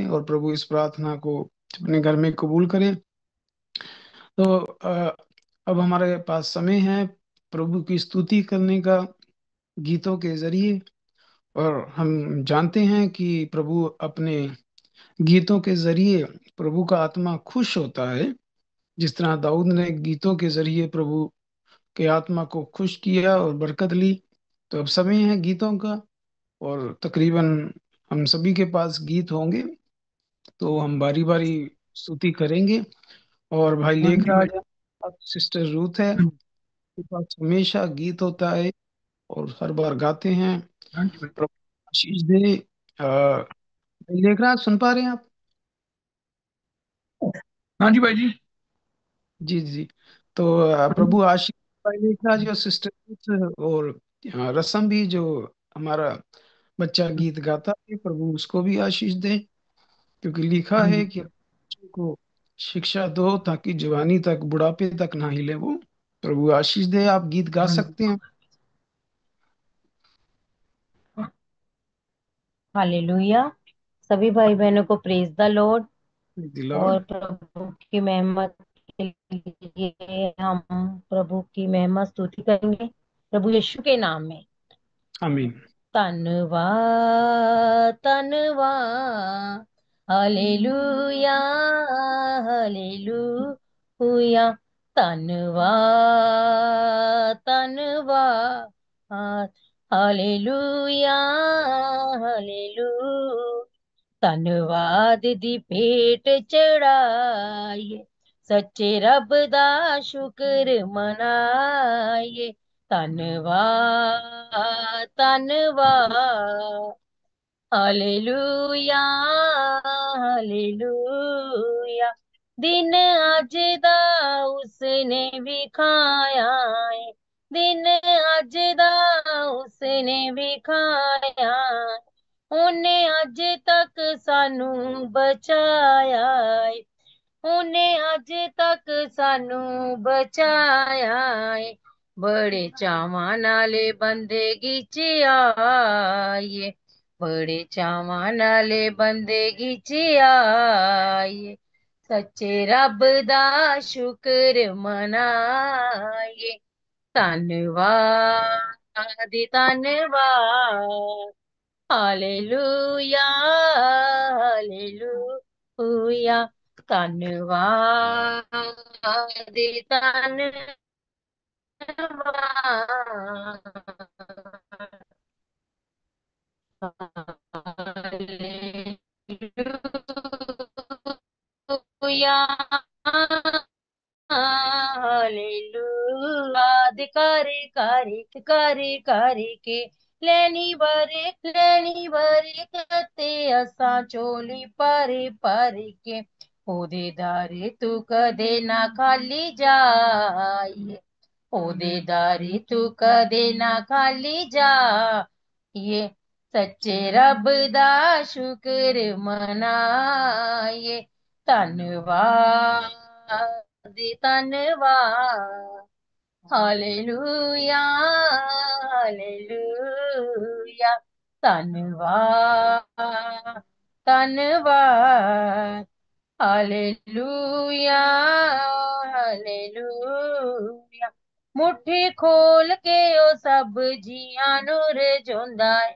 और प्रभु इस प्रार्थना को अपने घर में कबूल करे। तो अब हमारे पास समय है प्रभु की स्तुति करने का गीतों के जरिए। और हम जानते हैं कि प्रभु अपने गीतों के जरिए प्रभु का आत्मा खुश होता है। जिस तरह दाऊद ने गीतों के जरिए प्रभु के आत्मा को खुश किया और बरकत ली। तो अब समय है गीतों का, और तकरीबन हम सभी के पास गीत होंगे, तो हम बारी बारी स्तुति करेंगे। और भाई हाँ जी भाई। लेखराज और सिस्टर रूथ है, के पास हमेशा गीत होता है और हर बार गाते हैं। हाँ जी भाई। प्रभु आशीष दे। भाई लेखराज सुन पा रहे हैं आप? हाँ जी भाई जी। जी जी। तो प्रभु आशीष भाई लेखराज और सिस्टर रूथ, और रसम भी जो हमारा बच्चा गीत गाता है, प्रभु उसको भी आशीष दे। क्योंकि लिखा हाँ जी। है कि बच्चों को शिक्षा दो ताकि जवानी तक बुढ़ापे तक ना हिले वो। प्रभु आशीष दे। आप गीत गा हाँ जी। सकते हैं। हालेलुया। सभी भाई बहनों को प्रेज द लॉर्ड। द और लॉर्ड। प्रभु की महिमा के लिए हम प्रभु की महिमा स्तुति करेंगे प्रभु यीशु के नाम में। आमीन। धन्यवाद धन्यवाद। Hallelujah hallelujah. धन्यवाद धन्यवाद। Hallelujah hallelujah. धन्यवाद दी भेंट चढ़ाइए, सच्चे रब दा शुक्र मनाइए। धन्यवाद धन्यवाद। Hallelujah hallelujah. दिन अज दा उसने विखाया है, दिन अज दा उसने विखाया। ਉਹਨੇ ਅੱਜ ਤੱਕ ਸਾਨੂੰ ਬਚਾਇਆ ਏ, ਉਹਨੇ ਅੱਜ ਤੱਕ ਸਾਨੂੰ ਬਚਾਇਆ ਏ। ਬੜੇ ਚਾਵਾਂ ਨਾਲੇ ਬੰਦਗੀ ਚ ਆਈਏ, ਬੜੇ ਚਾਵਾਂ ਨਾਲੇ ਬੰਦਗੀ ਚ ਆਈਏ। ਸੱਚੇ ਰੱਬ ਦਾ ਸ਼ੁਕਰ ਮਨਾਈਏ। ਧੰਨਵਾਦ ਧੰਨਵਾਦ। Hallelujah hallelujah. ਧੰਨਵਾਦ ਧੰਨਵਾਦ। Hallelujah hallelujah. ਕਰ ਕੇ ਲੈਣੀ ਵਰੇ ਤੇ ਅਸਾਂ ਝੋਲੀ ਭਰ ਕੇ। ਉਹਦੇ ਦਾਰੇ ਤੂੰ ਕਦੇ ਨਾ ਖਾਲੀ ਜਾਈਏ, ਉਹਦੇ ਦਾਰੇ ਤੂੰ ਕਦੇ ਨਾ ਖਾਲੀ ਜਾਈਏ। ਸੱਚੇ ਰੱਬ ਦਾ ਸ਼ੁਕਰ ਮਨਾਈਏ। ਧੰਨਵਾਦ ਧੰਨਵਾਦ। Hallelujah hallelujah. ਧੰਨਵਾਦ ਧੰਨਵਾਦ। Hallelujah hallelujah. ਮੁੱਠੀ ਖੋਲ ਕੇ ਉਹ ਸਭ ਜੀਆਂ ਨੂੰ ਰਜਾਉਂਦਾ ਏ,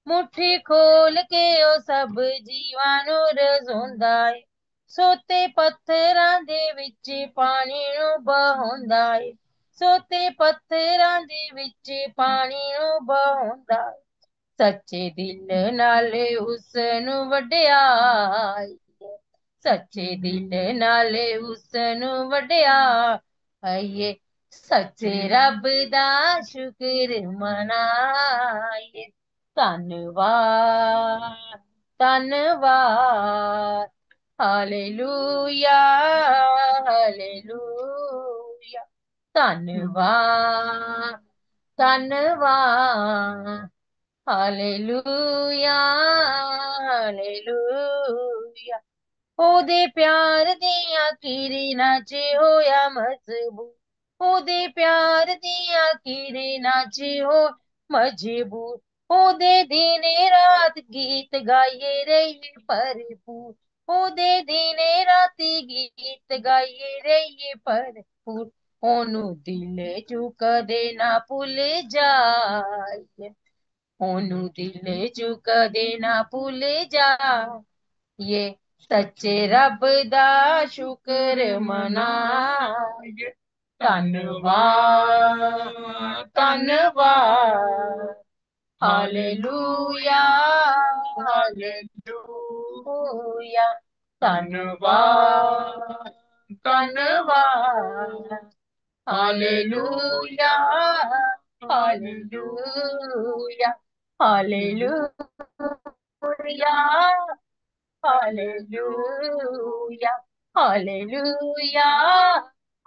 ਮੁੱਠੀ ਖੋਲ ਕੇ ਉਹ ਸਭ ਜੀਵਾਂ ਨੂੰ ਰਜਾਉਂਦਾ ਏ। ਸੋਤੇ ਪੱਥਰਾਂ ਦੇ ਵਿੱਚ ਪਾਣੀ ਨੂੰ ਬਹਾਉਂਦਾ ਏ, ਸੋਤੇ ਪੱਥਰਾਂ ਦੇ ਵਿੱਚ ਪਾਣੀ ਨੂੰ ਬਹਾਉਂਦਾ ਏ। ਸੱਚੇ ਦਿਲ ਨਾਲ ਉਸ ਨੂੰ ਵਡਿਆਈ, ਸੱਚੇ ਦਿਲ ਨਾਲ ਉਸ ਨੂੰ ਵਡਿਆਈਏ। ਸੱਚੇ ਰੱਬ ਦਾ ਸ਼ੁਕਰ ਮਨਾਈਏ। ਧੰਨਵਾਦ ਧੰਨਵਾਦ। Hallelujah hallelujah. ਧੰਨਵਾਦ ਧੰਨਵਾਦ। Hallelujah hallelujah. ਉਹਦੇ ਪਿਆਰ ਦੀਆਂ ਕਿਰਨਾਂ ਚ ਹੋਇਆ ਮਜ਼ਬੂਤ, ਉਹਦੇ ਪਿਆਰ ਦੀਆਂ ਕਿਰਨਾਂ ਚ ਹੋ ਮਜ਼ਬੂਤ। ਉਹਦੇ ਦਿਨੇ ਰਾਤ ਗੀਤ ਗਾਈਏ ਰਹੀਏ ਭਰਪੂਰ, ਉਹਦੇ ਦਿਨੇ ਰਾਤੀ ਗੀਤ ਗਾਈਏ ਰਹੀਏ ਭਰਪੂਰ, ਉਹਨੂੰ ਦਿਲ ਚੋਂ ਕਦੇ ਨਾ ਭੁੱਲ ਜਾਈਏ, ਉਹਨੂੰ ਦਿਲ ਚੋਂ ਕਦੇ ਨਾ ਭੁੱਲ ਜਾਈਏ, ਸੱਚੇ ਰੱਬ ਦਾ ਸ਼ੁਕਰ ਮਨਾਈਏ, ਧੰਨਵਾਦ ਧੰਨਵਾਦ, ਹਾਲੇਲੂਇਆ ਹਾਲੇਲੂਇਆ, ਧੰਨਵਾਦ ਧੰਨਵਾਦ, hallelujah hallelujah, hallelujah hallelujah hallelujah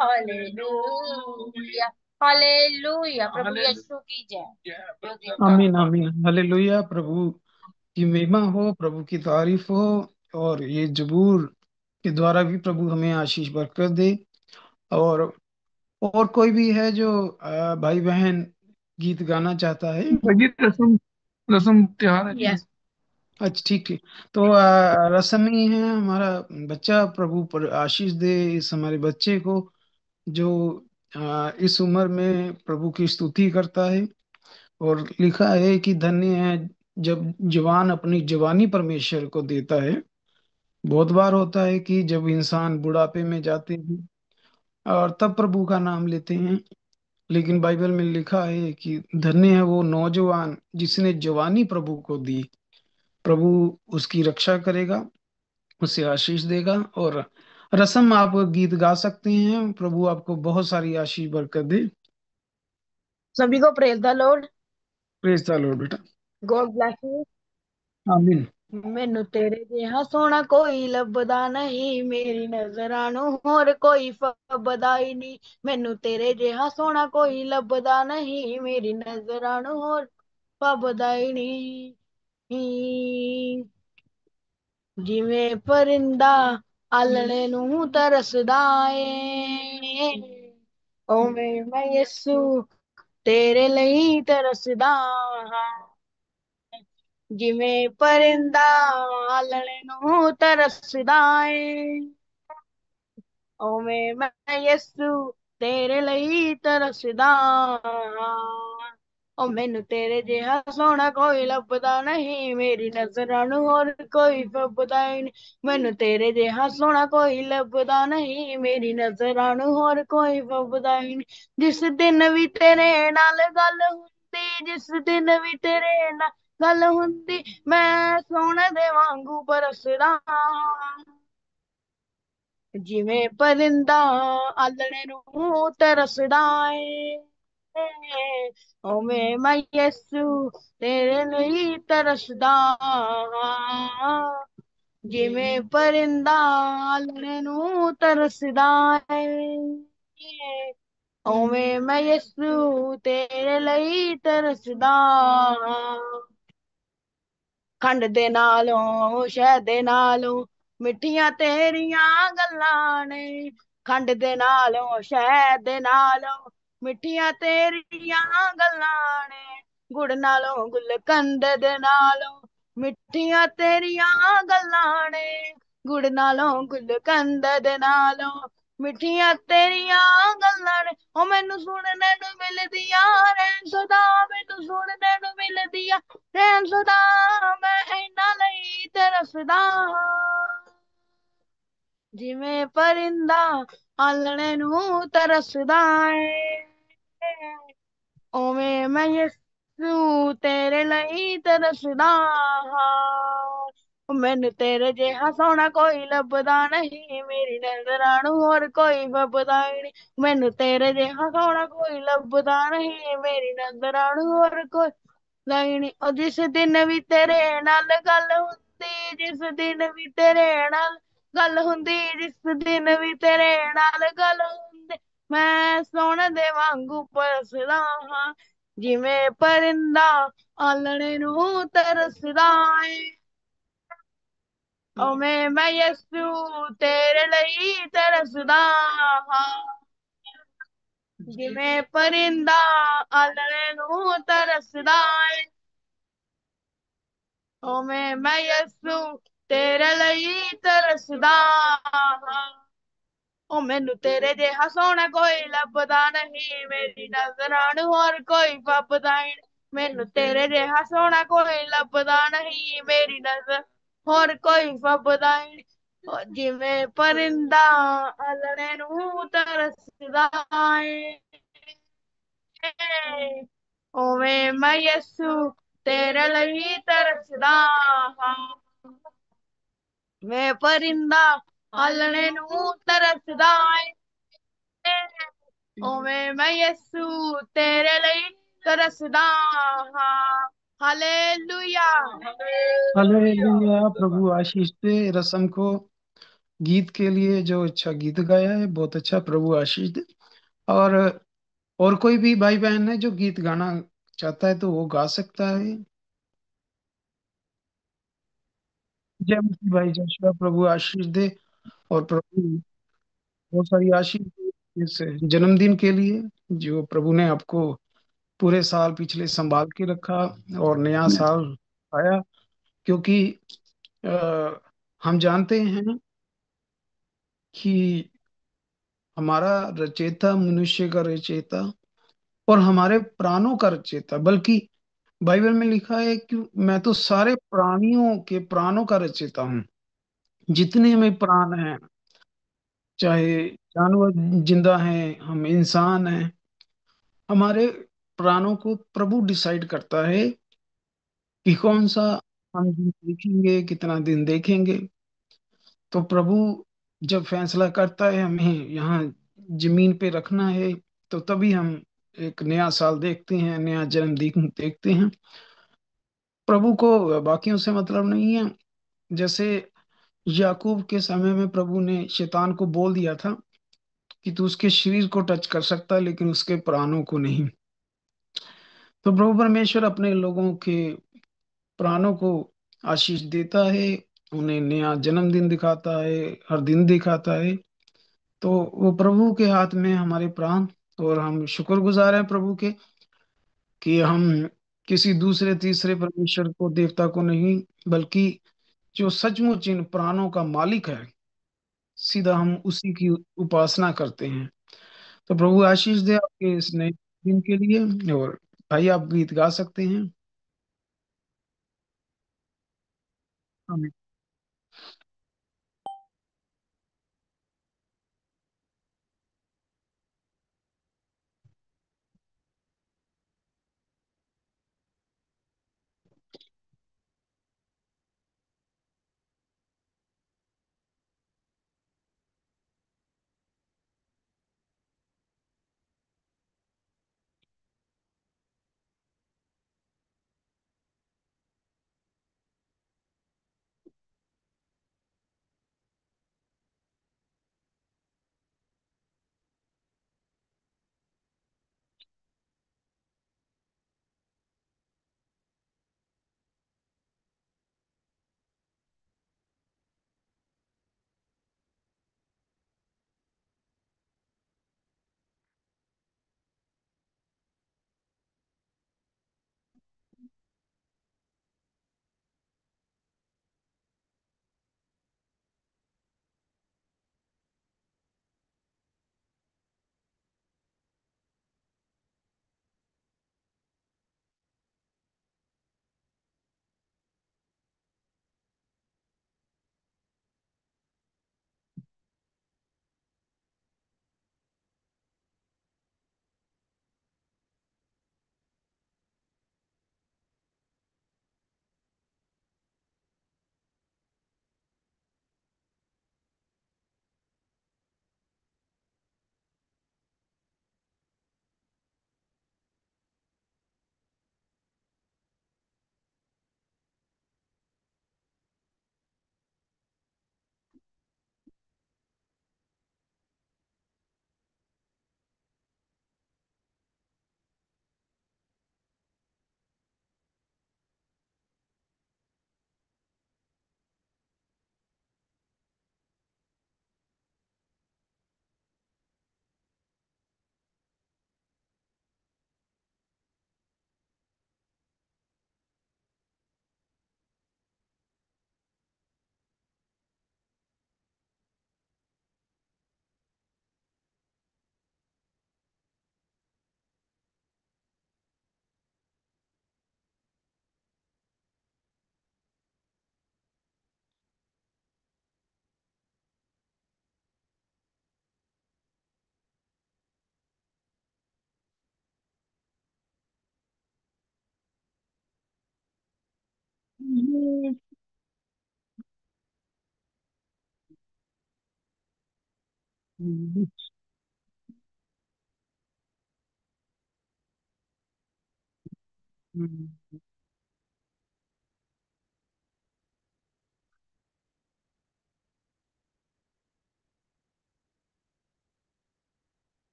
hallelujah hallelujah, प्रभु यीशु की जय। आमीन आमीन, हालेलुया। प्रभु की महिमा हो, प्रभु की तारीफ हो। और ये जबूर के द्वारा भी प्रभु हमें आशीष बरकत दे। और और कोई भी है जो भाई बहन गीत गाना चाहता है? भजी रसम रसम त्योहार है। यस, अच्छा, ठीक ठीक। तो रसम ही है हमारा बच्चा, प्रभु पर आशीष दे इस हमारे बच्चे को, जो इस उम्र में प्रभु की स्तुति करता है। और लिखा है कि धन्य है जब जवान अपनी जवानी परमेश्वर को देता है। बहुत बार होता है कि जब इंसान बुढ़ापे में जाते हैं और तब प्रभु का नाम लेते हैं, लेकिन बाइबल में लिखा है कि धन्य है वो नौजवान जिसने जवानी प्रभु को दी। प्रभु उसकी रक्षा करेगा, उसे आशीष देगा। और रसम, आप गीत गा सकते हैं, प्रभु आपको बहुत सारी आशीष बरकत दे। सभी को praise the Lord. Praise the Lord बेटा। God bless you. आमीन। मैनू तेरे जिहा सोना कोई लभदा नहीं, मेरी नजरां नू होर कोई फबदा ही नहीं। मैनू तेरे जिहा सोना कोई लभदा नहीं, मेरी नजरां नू होर फबदा ही नहीं। जिवें परिंदा आलणे नू तरसदा ਏ, ਉਵੇਂ ਮੈਂ ਯਿਸੂ ਤੇਰੇ ਲਈ ਤਰਸਦਾ ਹਾਂ। ਜਿਵੇਂ ਪਰਿੰਦਾ ਆਲਣੇ ਨੂੰ ਤਰਸਦਾ ਏ, ਉਵੇਂ ਮੈਂ ਯਿਸੂ ਤੇਰੇ ਲਈ ਤਰਸਦਾ ਹਾਂ। ਉਹ ਮੈਨੂੰ ਤੇਰੇ ਜਿਹਾ ਸੋਹਣਾ ਕੋਈ ਲੱਭਦਾ ਨਹੀਂ, ਮੇਰੀ ਨਜ਼ਰਾਂ ਨੂੰ ਹੋਰ ਕੋਈ ਫੱਬਦਾ ਹੀ ਨਹੀਂ। ਮੈਨੂੰ ਤੇਰੇ ਜਿਹਾ ਸੋਹਣਾ ਕੋਈ ਲੱਭਦਾ ਨਹੀਂ, ਮੇਰੀ ਨਜ਼ਰਾਂ ਨੂੰ ਹੋਰ ਕੋਈ ਫੱਬਦਾ ਹੀ ਨਹੀਂ। ਜਿਸ ਦਿਨ ਵੀ ਤੇਰੇ ਨਾਲ ਗੱਲ ਹੁੰਦੀ, ਜਿਸ ਦਿਨ ਵੀ ਤੇਰੇ ਨਾਲ ਗੱਲ ਹੁੰਦੀ, ਮੈਂ ਸੋਹਣੇ ਦੇ ਵਾਂਗੂ ਬਰਸਦਾ। ਜਿਵੇਂ ਪਰਿੰਦਾ ਆਲਣੇ ਨੂੰ ਤਰਸਦਾ ਏ, ਉਵੇਂ ਮੈਂ ਯਿਸੂ ਤੇਰੇ ਲਈ ਤਰਸਦਾ ਹਾਂ। ਜਿਵੇਂ ਪਰਿੰਦਾ ਆਲਣੇ ਨੂੰ ਤਰਸਦਾ ਏ, ਉਵੇਂ ਮੈਂ ਯਿਸੂ ਤੇਰੇ ਲਈ ਤਰਸਦਾ ਹਾਂ। ਖੰਡ ਦੇ ਨਾਲੋਂ ਸ਼ਹਿਦ ਦੇ ਨਾਲੋਂ ਮਿੱਠੀਆਂ ਤੇਰੀਆਂ ਗੱਲਾਂ ਨੇ, ਖੰਡ ਦੇ ਨਾਲੋਂ ਸ਼ਹਿਦ ਦੇ ਨਾਲੋਂ ਮਿੱਠੀਆਂ ਤੇਰੀਆਂ ਗੱਲਾਂ ਨੇ, ਗੁੜ ਨਾਲੋਂ ਗੁਲਕੰਦ ਦੇ ਨਾਲੋਂ ਮਿੱਠੀਆਂ ਤੇਰੀਆਂ ਗੱਲਾਂ ਨੇ, ਗੁੜ ਨਾਲੋਂ ਗੁਲਕੰਦ ਦੇ ਨਾਲੋਂ ਮਿੱਠੀਆਂ ਤੇਰੀਆਂ ਗੱਲਾਂ ਨੇ। ਉਹ ਮੈਨੂੰ ਸੁਣਨੇ ਨੂੰ ਮਿਲਦੀਆਂ ਰਹਿਣ ਸਦਾ, ਮੈਨੂੰ ਸੁਣਨੇ ਨੂੰ ਮਿਲਦੀਆਂ ਰਹਿਣ ਸਦਾ, ਮੈਂ ਇਹਨਾਂ ਲਈ ਤਰਸਦਾ ਹਾਂ। ਜਿਵੇਂ ਪਰਿੰਦਾ ਆਲਣੇ ਨੂੰ ਤਰਸਦਾ ਏ, ਉਵੇਂ ਮੈਂ ਯਿਸੂ ਤੇਰੇ ਲਈ ਤਰਸਦਾ ਹਾਂ। ਮੈਨੂੰ ਤੇਰੇ ਜਿਹਾ ਸੋਹਣਾ ਕੋਈ ਲੱਭਦਾ ਨਹੀਂ, ਮੇਰੀ ਨਜ਼ਰਾਂ ਨੂੰ ਹੋਰ ਕੋਈ ਫੱਬਦਾ ਹੀ ਨਹੀਂ। ਮੈਨੂੰ ਤੇਰੇ ਜਿਹਾ ਸੋਹਣਾ ਕੋਈ ਲੱਭਦਾ ਨਹੀਂ, ਮੇਰੀ ਨਜ਼ਰਾਂ ਨੂੰ ਹੋਰ ਕੋਈ ਨਹੀਂ ਨੀ। ਉਹ ਜਿਸ ਦਿਨ ਵੀ ਤੇਰੇ ਨਾਲ ਗੱਲ ਹੁੰਦੀ, ਜਿਸ ਦਿਨ ਵੀ ਤੇਰੇ ਨਾਲ ਗੱਲ ਹੁੰਦੀ, ਜਿਸ ਦਿਨ ਵੀ ਤੇਰੇ ਨਾਲ ਗੱਲ ਹੁੰਦੀ, ਮੈਂ ਸੋਹਣੇ ਦੇ ਵਾਂਗੂ ਪਰਸਦਾ ਹਾਂ। ਜਿਵੇਂ ਪਰਿੰਦਾ ਆਲਣੇ ਨੂੰ ਤਰਸਦਾ ਏ, ਉਵੇਂ ਮੈਂ ਯਿਸੂ ਤੇਰੇ ਲਈ ਤਰਸਦਾ ਹਾਂ। ਜਿਵੇਂ ਪਰਿੰਦਾ ਆਲਣੇ ਨੂੰ ਤਰਸਦਾ ਏ, ਉਵੇਂ ਮੈਂ ਯਿਸੂ ਤੇਰੇ ਲਈ ਤਰਸਦਾ ਹਾਂ। ਉਹ ਮੈਨੂੰ ਤੇਰੇ ਜਿਹਾ ਸੋਹਣਾ ਕੋਈ ਲੱਭਦਾ ਨਹੀਂ, ਮੇਰੀ ਨਜ਼ਰਾਂ ਨੂੰ ਹੋਰ ਕੋਈ ਫੱਬਦਾ ਹੀ ਨਹੀਂ। ਮੈਨੂੰ ਤੇਰੇ ਜਿਹਾ ਸੋਹਣਾ ਕੋਈ ਲੱਭਦਾ ਨਹੀਂ, ਮੇਰੀ ਨਜ਼ਰ ਹੋਰ ਕੋਈ ਫੱਬਦਾ ਹੀ ਨਹੀਂ। ਉਹ ਜਿਵੇਂ ਪਰਿੰਦਾ ਆਲਣੇ ਨੂੰ ਤਰਸਦਾ ਏ, ਉਵੇਂ ਮੈਂ ਯਿਸੂ ਤੇਰੇ ਲਈ ਤਰਸਦਾ ਹਾਂ। ਮੈਂ ਪਰਿੰਦਾ ਆਲਣੇ ਨੂੰ ਤਰਸਦਾ ਏ, ਉਵੇਂ ਮੈਂ ਯਿਸੂ ਤੇਰੇ ਲਈ ਤਰਸਦਾ ਹਾਂ। हालेलुया। हालेलुया। प्रभु आशीष दे। रसम को गीत के लिए जो अच्छा गीत गाया है, बहुत अच्छा, प्रभु आशीष दे। और कोई भी भाई बहन है जो गीत गाना चाहता है तो वो गा सकता है। जय मसीह भाई जोशुआ, प्रभु आशीष दे। और प्रभु बहुत सारी आशीष दे इस जन्मदिन के लिए, जो प्रभु ने आपको पूरे साल पिछले संभाल के रखा और नया साल आया। क्योंकि अ, हम जानते हैं कि हमारा रचयिता, मनुष्य का रचयिता और हमारे प्राणों का रचयिता, बल्कि बाइबल में लिखा है कि मैं तो सारे प्राणियों के प्राणों का रचयिता हूँ। जितने में प्राण हैं, चाहे जानवर जिंदा हैं, हम इंसान हैं, हमारे प्राणों को प्रभु डिसाइड करता है कि कौन सा हम दिन देखेंगे, कितना दिन देखेंगे। तो प्रभु जब फैसला करता है हमें यहाँ जमीन पे रखना है, तो तभी हम एक नया साल देखते हैं, नया जन्मदिन देखते हैं। प्रभु को बाकियों से मतलब नहीं है। जैसे याकूब के समय में प्रभु ने शैतान को बोल दिया था कि तू उसके शरीर को टच कर सकता है लेकिन उसके प्राणों को नहीं। तो प्रभु परमेश्वर अपने लोगों के प्राणों को आशीष देता है, उन्हें नया जन्मदिन दिखाता है, हर दिन दिखाता है। तो वो प्रभु के हाथ में हमारे प्राण। और हम शुक्रगुजार हैं प्रभु के कि हम किसी दूसरे तीसरे परमेश्वर को, देवता को नहीं, बल्कि जो सचमुच इन प्राणों का मालिक है, सीधा हम उसी की उपासना करते हैं। तो प्रभु आशीष दे आपके इस नए दिन के लिए। और भाई आप गीत गा सकते हैं। आमीन।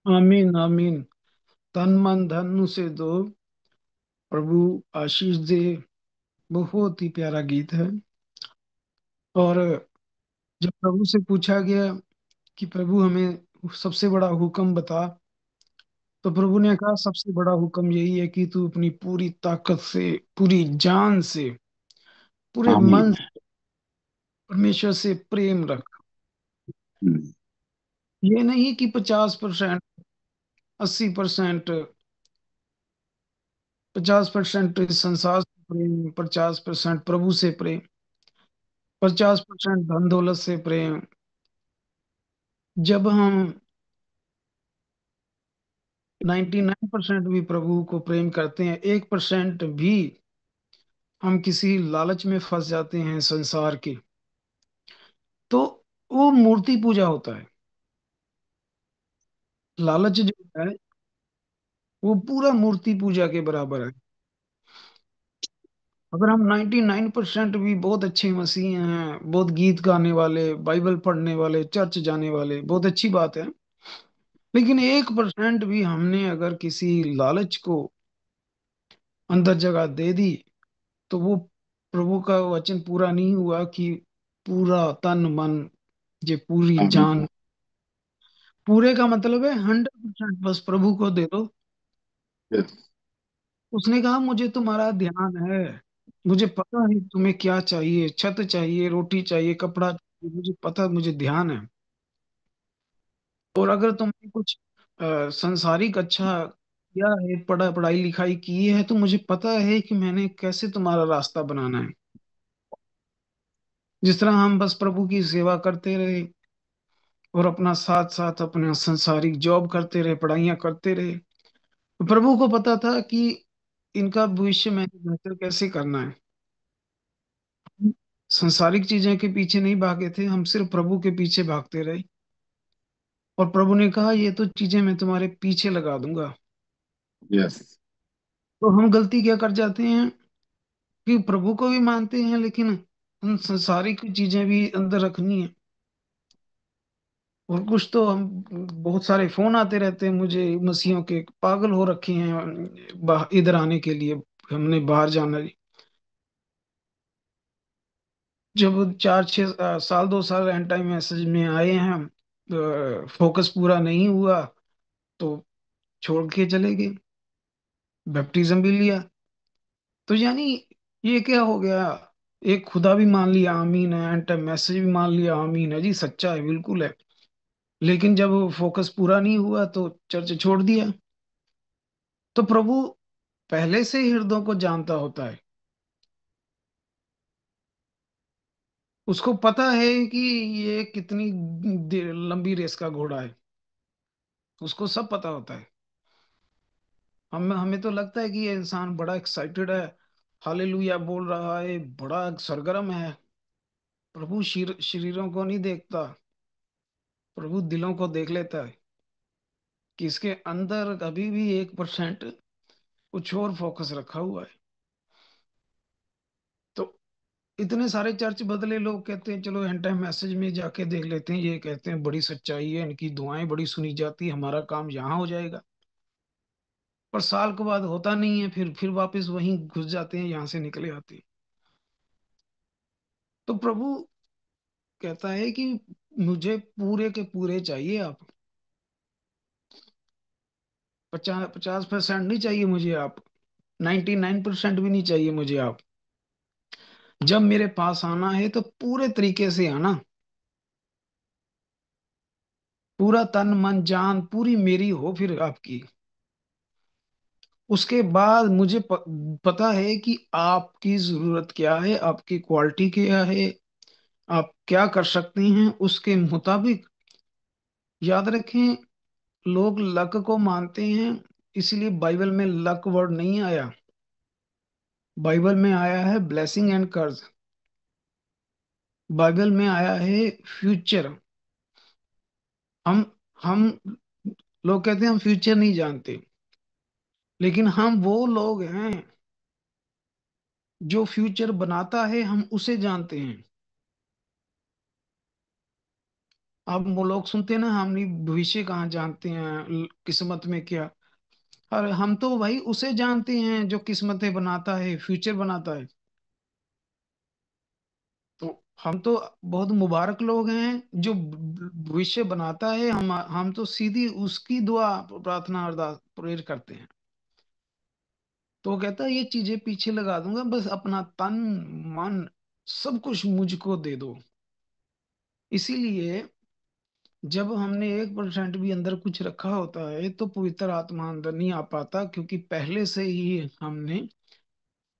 आमीन आमीन। तन मन धन उसे दो, प्रभु आशीष दे। बहुत ही प्यारा गीत है। और जब प्रभु से पूछा गया कि प्रभु हमें सबसे बड़ा हुक्म बता, तो प्रभु ने कहा सबसे बड़ा हुक्म यही है कि तू अपनी पूरी ताकत से, पूरी जान से, पूरे मन आमीन। से परमेश्वर से प्रेम रख। हम्म, ये नहीं कि 50%, 80%, 50% इस संसार से प्रेम, 50% प्रभु से प्रेम, 50% धन दौलत से प्रेम। जब हम 99% भी प्रभु को प्रेम करते हैं, 1% भी हम किसी लालच में फंस जाते हैं संसार के, तो वो मूर्ति पूजा होता है। लालच जो है वो पूरा मूर्ति पूजा के बराबर है। अगर हम 99% भी बहुत अच्छे मसीह हैं, बहुत गीत गाने वाले, बाइबल पढ़ने वाले, चर्च जाने वाले, बहुत अच्छी बात है। लेकिन 1% भी हमने अगर किसी लालच को अंदर जगह दे दी, तो वो प्रभु का वचन पूरा नहीं हुआ कि पूरा तन मन, ये पूरी आमीन। जान। पूरे का मतलब है 100% बस प्रभु को दे दो। यस। उसने कहा मुझे तुम्हारा ध्यान है, मुझे पता है तुम्हें क्या चाहिए, छत चाहिए, रोटी चाहिए, कपड़ा चाहिए, मुझे पता है, मुझे ध्यान है। और अगर तुमने कुछ संसारिक अच्छा किया है, पढ़ाई लिखाई की है, तो मुझे पता है कि मैंने कैसे तुम्हारा रास्ता बनाना है। जिस तरह हम बस प्रभु की सेवा करते रहे और अपना साथ साथ अपना संसारिक जॉब करते रहे, पढ़ाइयाँ करते रहे, तो प्रभु को पता था कि इनका भविष्य मैंने बेहतर कैसे करना है। संसारिक चीजें के पीछे नहीं भागे थे, हम सिर्फ प्रभु के पीछे भागते रहे। और प्रभु ने कहा ये तो चीजें मैं तुम्हारे पीछे लगा दूंगा। यस। तो हम गलती क्या कर जाते हैं कि प्रभु को भी मानते हैं, लेकिन उन संसारिक चीजें भी अंदर रखनी है। और कुछ तो हम, बहुत सारे फोन आते रहते हैं मुझे मसीहों के, पागल हो रखे हैं इधर आने के लिए, हमने बाहर जाना है। जब 4-6 साल, 2 साल एंड टाइम मैसेज में आए हैं हम, फोकस पूरा नहीं हुआ, तो छोड़ के चले गए। बैप्टिज्म भी लिया। तो यानी ये क्या हो गया, एक खुदा भी मान लिया आमीन है, एंड टाइम मैसेज भी मान लिया आमीन है, जी सच्चा है, बिल्कुल है। लेकिन जब फोकस पूरा नहीं हुआ तो चर्च छोड़ दिया। तो प्रभु पहले से ही हृदयों को जानता होता है। उसको पता है कि ये कितनी लंबी रेस का घोड़ा है। उसको सब पता होता है। हमें हमें तो लगता है कि ये इंसान बड़ा एक्साइटेड है, हालेलुया बोल रहा है, बड़ा सरगर्म है। प्रभु शरीरों को नहीं देखता, प्रभु दिलों को देख लेता है कि इसके अंदर अभी भी 1% कुछ और फोकस रखा हुआ है। तो इतने सारे चर्च बदले, लोग कहते हैं चलो एंड टाइम मैसेज में जाके देख लेते हैं, ये कहते हैं बड़ी सच्चाई है, इनकी दुआएं बड़ी सुनी जाती है, हमारा काम यहाँ हो जाएगा। पर साल के बाद होता नहीं है, फिर वापस वहीं घुस जाते हैं, यहाँ से निकले आते हैं। तो प्रभु कहता है कि मुझे पूरे के पूरे चाहिए आप। 50% नहीं चाहिए मुझे आप, 99% भी नहीं चाहिए मुझे आप। जब मेरे पास आना है तो पूरे तरीके से आना, पूरा तन मन जान पूरी मेरी हो फिर आपकी। उसके बाद मुझे पता है कि आपकी जरूरत क्या है, आपकी क्वालिटी क्या है, आप क्या कर सकते हैं उसके मुताबिक। याद रखें, लोग लक को मानते हैं, इसलिए बाइबल में लक वर्ड नहीं आया। बाइबल में आया है ब्लेसिंग एंड कर्ज। बाइबल में आया है फ्यूचर। हम हम लोग कहते हैं हम फ्यूचर नहीं जानते, लेकिन हम वो लोग हैं जो फ्यूचर बनाता है, हम उसे जानते हैं। अब वो लोग सुनते हैं ना, हम नहीं भविष्य कहाँ जानते हैं, किस्मत में क्या। और हम तो भाई उसे जानते हैं जो किस्मतें बनाता है, फ्यूचर बनाता है। तो हम तो बहुत मुबारक लोग हैं जो भविष्य बनाता है। हम तो सीधी उसकी दुआ प्रार्थना अरदास प्रेयर करते हैं। तो वो कहता है ये चीजें पीछे लगा दूंगा, बस अपना तन मन सब कुछ मुझको दे दो। इसीलिए जब हमने 1% भी अंदर कुछ रखा होता है तो पवित्र आत्मा अंदर नहीं आ पाता, क्योंकि पहले से ही हमने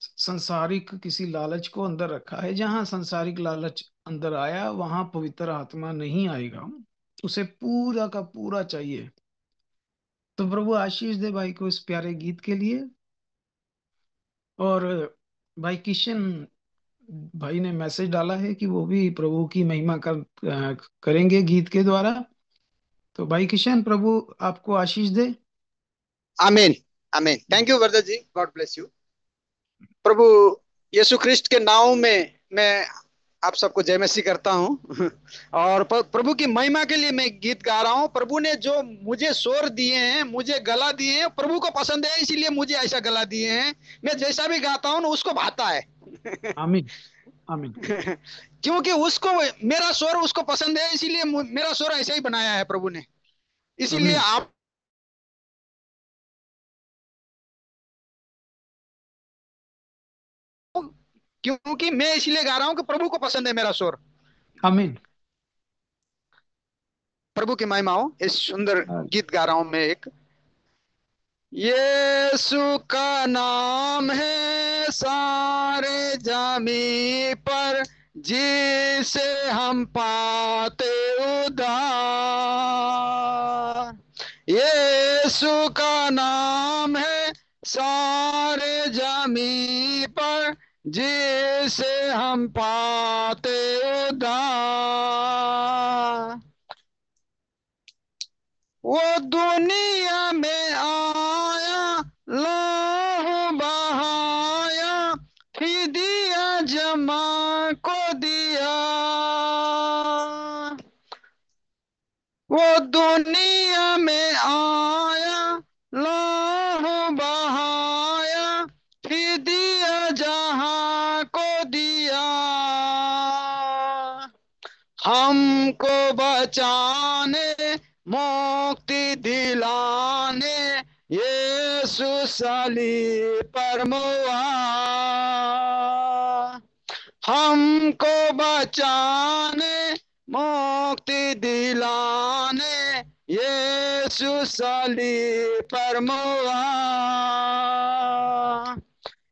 संसारिक किसी लालच को अंदर रखा है। जहां संसारिक लालच अंदर आया वहां पवित्र आत्मा नहीं आएगा। उसे पूरा का पूरा चाहिए। तो प्रभु आशीष दे भाई को इस प्यारे गीत के लिए। और भाई किशन भाई ने मैसेज डाला है कि वो भी प्रभु की महिमा करेंगे गीत के द्वारा। तो भाई किशन, प्रभु आपको आशीष दे। आमीन आमीन। थैंक यू ब्रदर जी, गॉड ब्लेस यू। प्रभु यीशु ख्रिस्ट के नाम में मैं आप सबको जय मसीह करता हूं। और प्रभु की महिमा के लिए मैं गीत गा रहा हूं। प्रभु ने जो मुझे स्वर दिए हैं, मुझे गला दिए हैं, प्रभु को पसंद है, इसीलिए मुझे ऐसा गला दिए हैं। मैं जैसा भी गाता हूं ना उसको भाता है। आमीन आमीन। क्योंकि उसको मेरा स्वर उसको पसंद है, इसीलिए मेरा स्वर ऐसा ही बनाया है प्रभु ने। इसीलिए आमीन आप क्योंकि मैं इसलिए गा रहा हूं कि प्रभु को पसंद है मेरा स्वर। आमीन। प्रभु की महिमा हो। इस सुंदर गीत गा रहा हूं मैं एक। यीशु का नाम है सारे जमी पर, जिसे हम पाते उद्धार। यीशु का नाम है सारे जमी पर, जिसे हम पाते उद्धार। वो दुनिया में आया, लहू बहाया, फिदिया जमा को दिया। वो दुनिया में आया, लहू बहाया, फिदिया जहां को दिया। हमको बचाने, मुक्ति दिलाने, यीशु सलीब पर मुआ। हमको बचाने, मुक्ति दिलाने यीशु सलीब पर मुआ।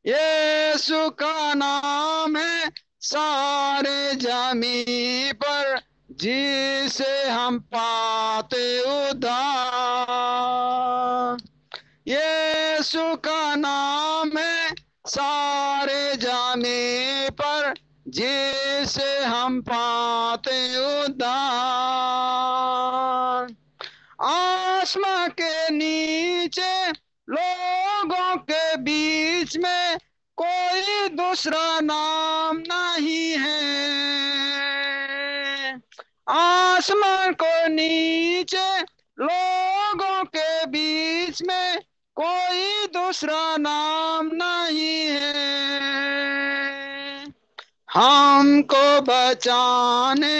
यीशु का नाम है सारे जमी पर, जिसे हम पाते उद्धार। यीशु का नाम है सारे जमी पर, जिसे हम पाते उद्धार। आसमां के नीचे लोगों के बीच में कोई दूसरा नाम नहीं है। आसमां को नीचे लोगों के बीच में कोई दूसरा नाम नहीं है। हमको बचाने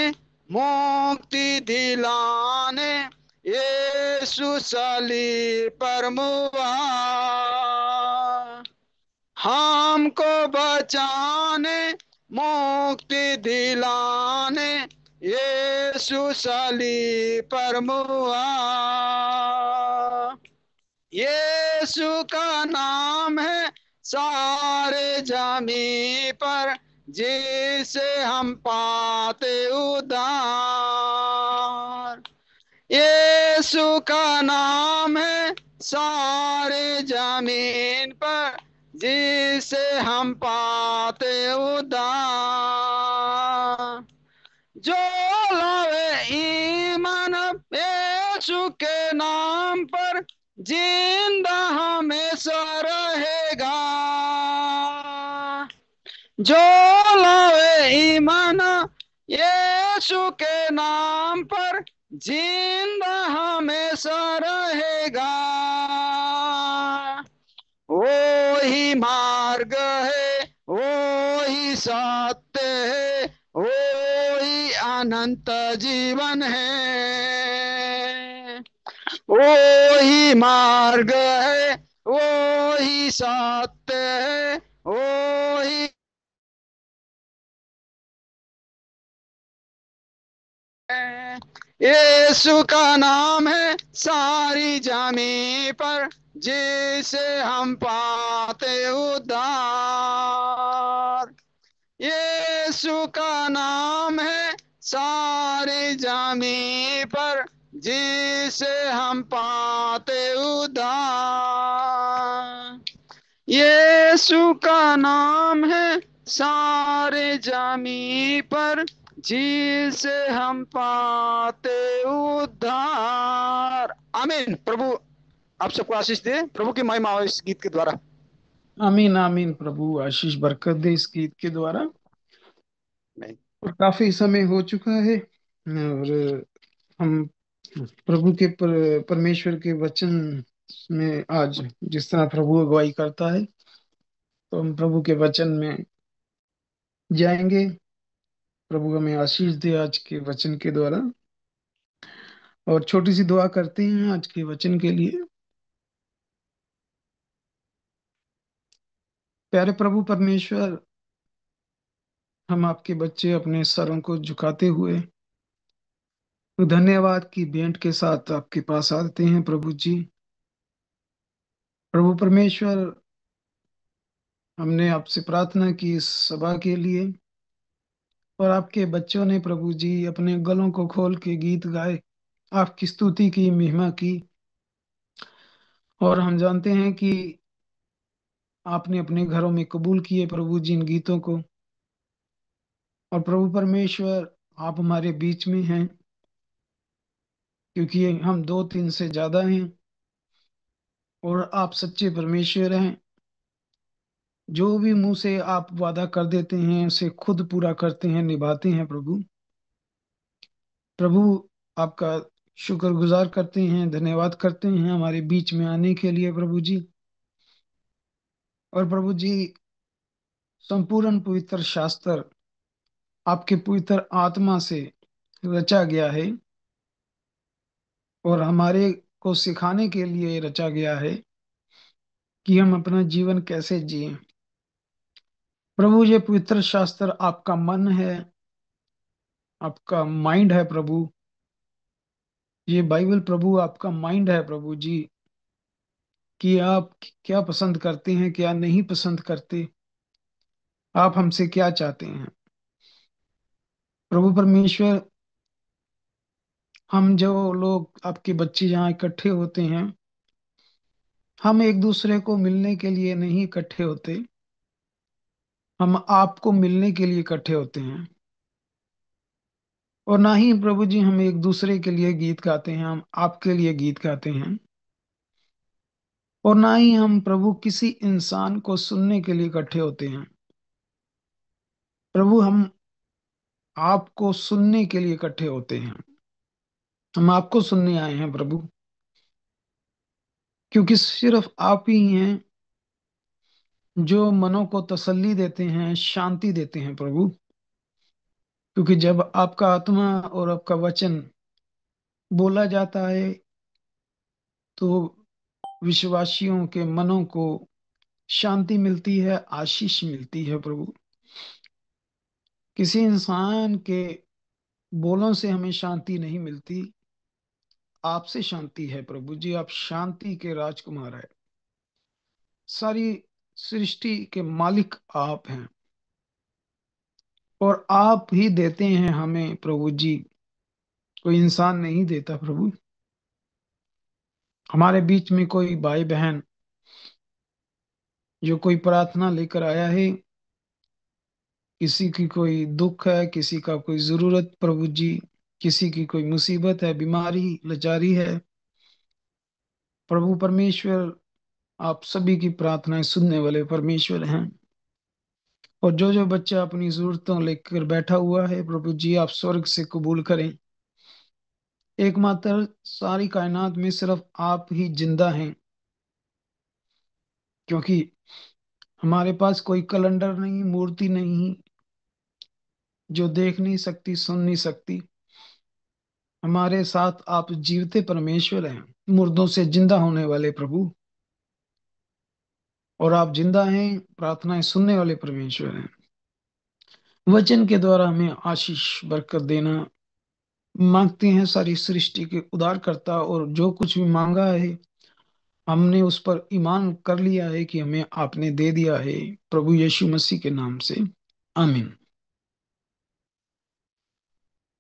मुक्ति दिलाने यीशु सलीब पर मुआ। हमको बचाने मुक्ति दिलाने यीशु सलीब पर मुआ। यीशु का नाम है सारे जमी पर, जिसे हम पाते उद्धार। यीशु का नाम है सारे जमीन पर, जिसे हम पाते उद्धार। जो लावे ईमान यीशु के नाम पर, जिंदा हमेशा रहेगा। जो लावे ईमान यीशु के नाम पर, जिंदा हमेशा रहेगा। वो ही मार्ग है, वो ही सत्य है, वो ही अनंत जीवन है। वो ही मार्ग है, वो ही सत्य है, वो ही यीशु का नाम है सारी जमी पर, जिसे हम पाते उद्धार। यीशु का नाम है सारी जमी पर, जिसे हम पाते उद्धार। यीशु का नाम है सारे जमी पर, जिसे हम पाते उद्धार। आमीन। प्रभु आप सबको आशीष दे, प्रभु की महिमा हो इस गीत के द्वारा। आमीन आमीन। प्रभु आशीष बरकत दे इस गीत के द्वारा। आमीन। और काफी समय हो चुका है, और हम प्रभु के परमेश्वर के वचन में आज जिस तरह प्रभु अगुवाई करता है, तो हम प्रभु के वचन में जाएंगे। प्रभु हमें आशीष दे आज के वचन के द्वारा। और छोटी सी दुआ करते हैं आज के वचन के लिए। प्यारे प्रभु परमेश्वर, हम आपके बच्चे अपने सरों को झुकाते हुए धन्यवाद की भेंट के साथ आपके पास आते हैं प्रभु जी। प्रभु परमेश्वर, हमने आपसे प्रार्थना की इस सभा के लिए, और आपके बच्चों ने प्रभु जी अपने गलों को खोल के गीत गाए, आपकी स्तुति की, महिमा की। और हम जानते हैं कि आपने अपने घरों में कबूल किए प्रभु जी इन गीतों को। और प्रभु परमेश्वर, आप हमारे बीच में हैं, क्योंकि हम दो तीन से ज्यादा हैं, और आप सच्चे परमेश्वर हैं। जो भी मुंह से आप वादा कर देते हैं उसे खुद पूरा करते हैं, निभाते हैं प्रभु। प्रभु, आपका शुक्रगुजार करते हैं, धन्यवाद करते हैं हमारे बीच में आने के लिए प्रभु जी। और प्रभु जी, संपूर्ण पवित्र शास्त्र आपके पवित्र आत्मा से रचा गया है, और हमारे को सिखाने के लिए रचा गया है कि हम अपना जीवन कैसे जिएं। प्रभु, ये पवित्र शास्त्र आपका मन है, आपका माइंड है प्रभु। ये बाइबल प्रभु आपका माइंड है प्रभु जी, कि आप क्या पसंद करते हैं, क्या नहीं पसंद करते, आप हमसे क्या चाहते हैं। प्रभु परमेश्वर, हम जो लोग आपके बच्चे यहाँ इकट्ठे होते हैं, हम एक दूसरे को मिलने के लिए नहीं इकट्ठे होते, हम आपको मिलने के लिए इकट्ठे होते हैं। और ना ही प्रभु जी हम एक दूसरे के लिए गीत गाते हैं, हम आपके लिए गीत गाते हैं। और ना ही हम प्रभु किसी इंसान को सुनने के लिए इकट्ठे होते हैं। प्रभु हम आपको सुनने के लिए इकट्ठे होते हैं, हम आपको सुनने आए हैं प्रभु, क्योंकि सिर्फ आप ही हैं जो मनों को तसल्ली देते हैं, शांति देते हैं प्रभु। क्योंकि जब आपका आत्मा और आपका वचन बोला जाता है तो विश्वासियों के मनों को शांति मिलती है, आशीष मिलती है प्रभु। किसी इंसान के बोलों से हमें शांति नहीं मिलती, आपसे शांति है प्रभु जी। आप शांति के राजकुमार है, सारी सृष्टि के मालिक आप हैं, और आप ही देते हैं हमें प्रभु जी, कोई इंसान नहीं देता प्रभु। हमारे बीच में कोई भाई बहन जो कोई प्रार्थना लेकर आया है, किसी की कोई दुख है, किसी का कोई जरूरत प्रभु जी, किसी की कोई मुसीबत है, बीमारी लाचारी है, प्रभु परमेश्वर आप सभी की प्रार्थनाएं सुनने वाले परमेश्वर हैं। और जो जो बच्चा अपनी जरूरतों लेकर बैठा हुआ है प्रभु जी, आप स्वर्ग से कबूल करें। एकमात्र सारी कायनात में सिर्फ आप ही जिंदा हैं, क्योंकि हमारे पास कोई कैलेंडर नहीं, मूर्ति नहीं जो देख नहीं सकती, सुन नहीं सकती। हमारे साथ आप जीवते परमेश्वर हैं, मुर्दों से जिंदा होने वाले प्रभु। और आप जिंदा हैं, प्रार्थनाएं सुनने वाले परमेश्वर हैं। वचन के द्वारा हमें आशीष बरकत देना मांगते हैं सारी सृष्टि के उद्धारकर्ता। और जो कुछ भी मांगा है हमने उस पर ईमान कर लिया है कि हमें आपने दे दिया है, प्रभु यीशु मसीह के नाम से आमीन।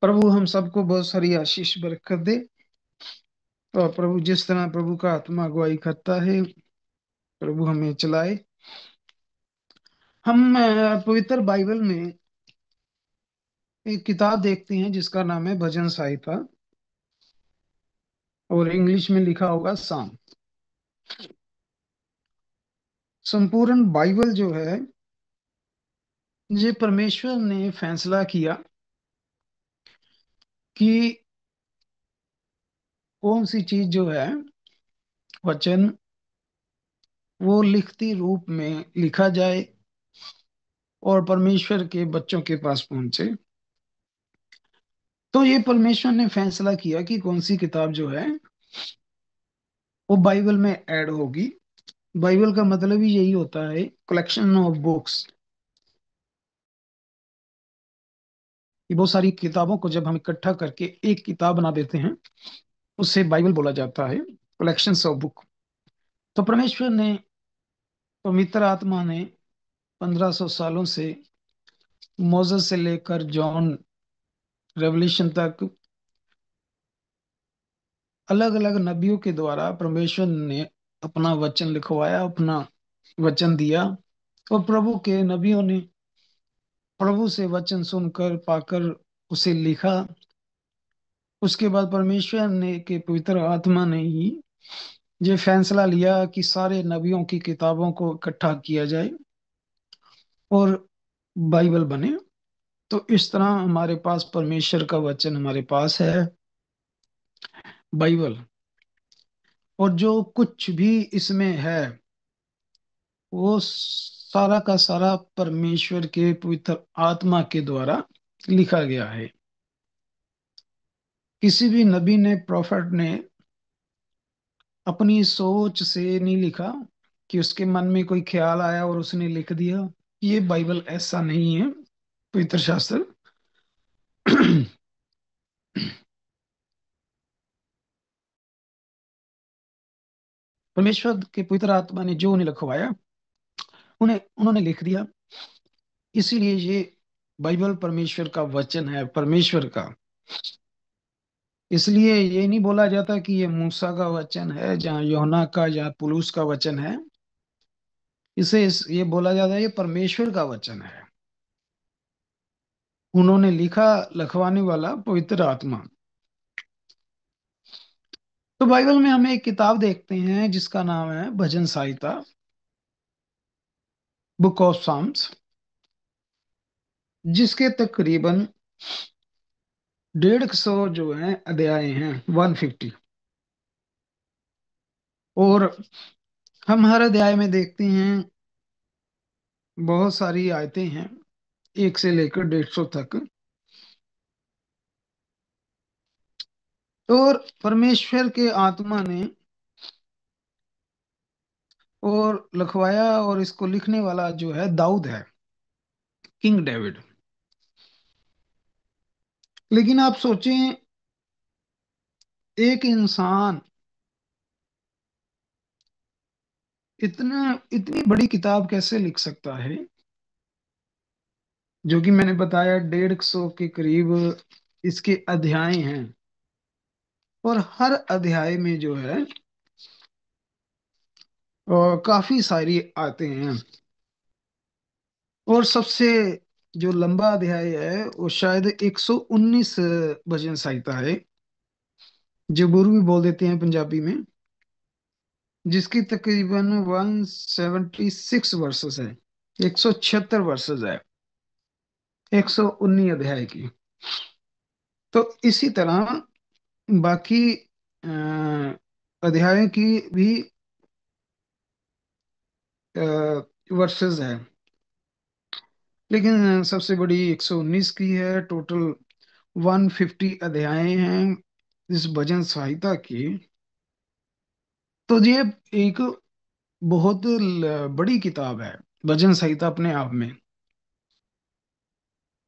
प्रभु हम सबको बहुत सारी आशीष बरकत दे। और प्रभु जिस तरह प्रभु का आत्मा अगुवाई करता है, प्रभु हमें चलाए। हम पवित्र बाइबल में एक किताब देखते हैं जिसका नाम है भजन संहिता, और इंग्लिश में लिखा होगा साम। संपूर्ण बाइबल जो है, ये परमेश्वर ने फैसला किया कि कौन सी चीज जो है, वचन, वो लिखती रूप में लिखा जाए और परमेश्वर के बच्चों के पास पहुंचे। तो ये परमेश्वर ने फैसला किया कि कौन सी किताब जो है वो बाइबल में ऐड होगी। बाइबल का मतलब ही यही होता है, कलेक्शन ऑफ बुक्स। ये बहुत सारी किताबों को जब हम इकट्ठा करके एक किताब बना देते हैं, उससे बाइबल बोला जाता है, कलेक्शन ऑफ बुक। तो परमेश्वर ने, पवित्र आत्मा ने 1500 सालों से, मोसेस से लेकर जॉन रेवलेशन तक, अलग अलग नबियों के द्वारा परमेश्वर ने अपना वचन लिखवाया, अपना वचन दिया। और प्रभु के नबियों ने प्रभु से वचन सुनकर पाकर उसे लिखा। उसके बाद परमेश्वर ने के पवित्र आत्मा ने ही ये फैसला लिया कि सारे नबियों की किताबों को इकट्ठा किया जाए और बाइबल बने। तो इस तरह हमारे पास परमेश्वर का वचन हमारे पास है, बाइबल। और जो कुछ भी इसमें है वो सारा का सारा परमेश्वर के पवित्र आत्मा के द्वारा लिखा गया है। किसी भी नबी ने, प्रॉफिट ने अपनी सोच से नहीं लिखा कि उसके मन में कोई ख्याल आया और उसने लिख दिया। ये बाइबल ऐसा नहीं है, पवित्र शास्त्र। परमेश्वर के पवित्र आत्मा ने जो उन्हें लिखवाया उन्होंने लिख दिया। इसीलिए ये बाइबल परमेश्वर का वचन है, परमेश्वर का। इसलिए ये नहीं बोला जाता कि ये मूसा का वचन है, जहाँ यूहन्ना का या पुलूस का वचन है। ये बोला जाता है ये परमेश्वर का वचन है। उन्होंने लिखा, लिखवाने वाला पवित्र आत्मा। तो बाइबल में हमें एक किताब देखते हैं जिसका नाम है भजन संहिता, बुक ऑफ साम्स, जिसके तकरीबन 150 जो है अध्याय हैं, 150। और हम हर अध्याय में देखते हैं बहुत सारी आयतें हैं, 1 से लेकर 150 तक। और परमेश्वर के आत्मा ने और लिखवाया, और इसको लिखने वाला जो है दाऊद है, किंग डेविड। लेकिन आप सोचें, एक इंसान इतनी बड़ी किताब कैसे लिख सकता है, जो कि मैंने बताया 150 के करीब इसके अध्याय हैं। और हर अध्याय में जो है काफी सारी आते हैं। और सबसे जो लंबा अध्याय है वो शायद 119 भजन संहिता है, जबूर भी बोल देते हैं पंजाबी में, जिसकी तकरीबन 176 वर्सेस है, 176 वर्सेस है 119 अध्याय की। तो इसी तरह बाकी अध्यायों की भी वर्सेस है, लेकिन सबसे बड़ी 119 की है। टोटल 150 अध्याय हैं इस भजन संहिता की। तो ये एक बहुत बड़ी किताब है भजन संहिता अपने आप में।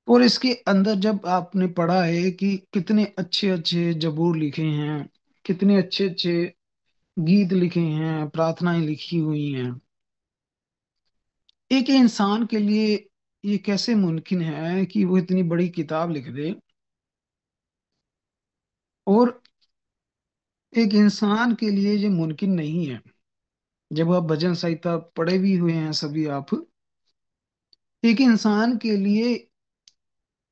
और इसके अंदर जब आपने पढ़ा है कि कितने अच्छे अच्छे जबूर लिखे हैं, कितने अच्छे अच्छे गीत लिखे हैं, प्रार्थनाएं लिखी हुई हैं, एक इंसान के लिए ये कैसे मुमकिन है कि वो इतनी बड़ी किताब लिख दे। और एक इंसान के लिए ये मुमकिन नहीं है। जब आप भजन संहिता पढ़े भी हुए हैं सभी आप, एक इंसान के लिए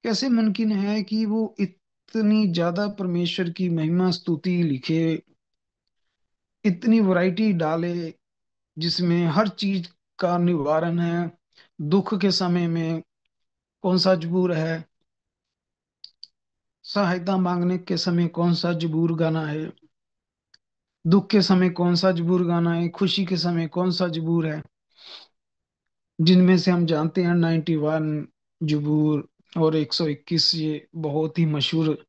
कैसे मुमकिन है कि वो इतनी ज्यादा परमेश्वर की महिमा स्तुति लिखे, इतनी वैरायटी डाले, जिसमें हर चीज का निवारण है। दुख के समय में कौन सा जबूर है, सहायता मांगने के समय कौन सा जबूर गाना है, दुख के समय कौन सा जबूर गाना है, खुशी के समय कौन सा जबूर है। जिनमें से हम जानते हैं 91 जबूर और 121 ये बहुत ही मशहूर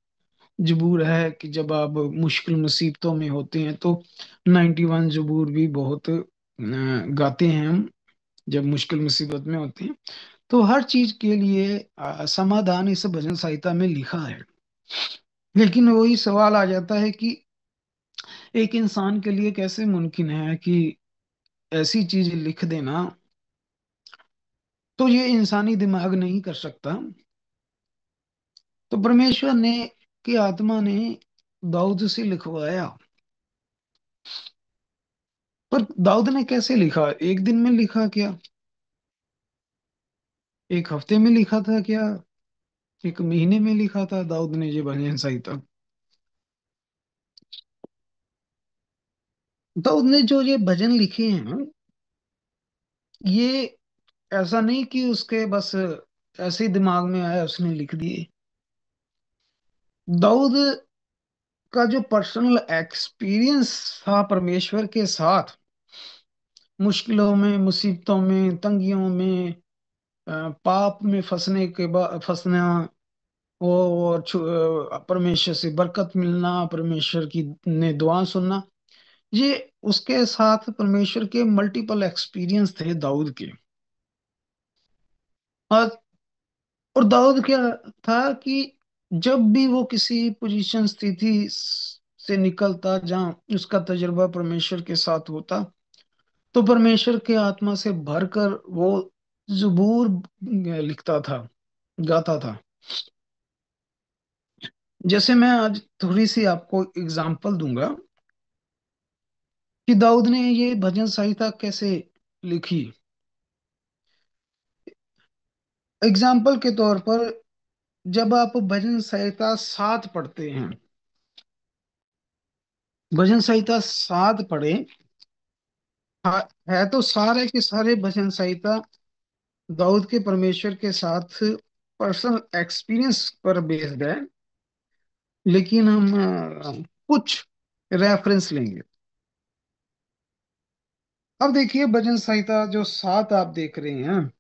जबूर है कि जब आप मुश्किल मुसीबतों में होते हैं तो 91 जबूर भी बहुत गाते हैं हम जब मुश्किल मुसीबत में होते हैं। तो हर चीज के लिए समाधान इस भजन संहिता में लिखा है। लेकिन वही सवाल आ जाता है कि एक इंसान के लिए कैसे मुमकिन है कि ऐसी चीज लिख देना। तो ये इंसानी दिमाग नहीं कर सकता। तो परमेश्वर ने की आत्मा ने दाऊद से लिखवाया। पर दाऊद ने कैसे लिखा? एक दिन में लिखा क्या? एक हफ्ते में लिखा था क्या? एक महीने में लिखा था दाऊद ने ये भजन संहिता? दाऊद ने जो ये भजन लिखे हैं, ये ऐसा नहीं कि उसके बस ऐसे ही दिमाग में आया उसने लिख दिए। दाऊद का जो पर्सनल एक्सपीरियंस था परमेश्वर के साथ, मुश्किलों में, मुसीबतों में, तंगियों में, पाप में फंसने के बाद फंसना, और परमेश्वर से बरकत मिलना, परमेश्वर की ने दुआ सुनना, ये उसके साथ परमेश्वर के मल्टीपल एक्सपीरियंस थे दाऊद के। और और दाऊद क्या था कि जब भी वो किसी पोजीशन स्थिति से निकलता जहां उसका तजुर्बा परमेश्वर के साथ होता, तो परमेश्वर के आत्मा से भरकर वो जबूर लिखता था, गाता था। जैसे मैं आज थोड़ी सी आपको एग्जांपल दूंगा कि दाऊद ने ये भजन संहिता कैसे लिखी। एग्जाम्पल के तौर पर, जब आप भजन संहिता 7 पढ़ते हैं, भजन संहिता 7 पढ़े, है तो सारे के सारे भजन संहिता दाऊद के परमेश्वर के साथ पर्सनल एक्सपीरियंस पर बेस्ड है, लेकिन हम कुछ रेफरेंस लेंगे। अब देखिए भजन संहिता जो 7 आप देख रहे हैं,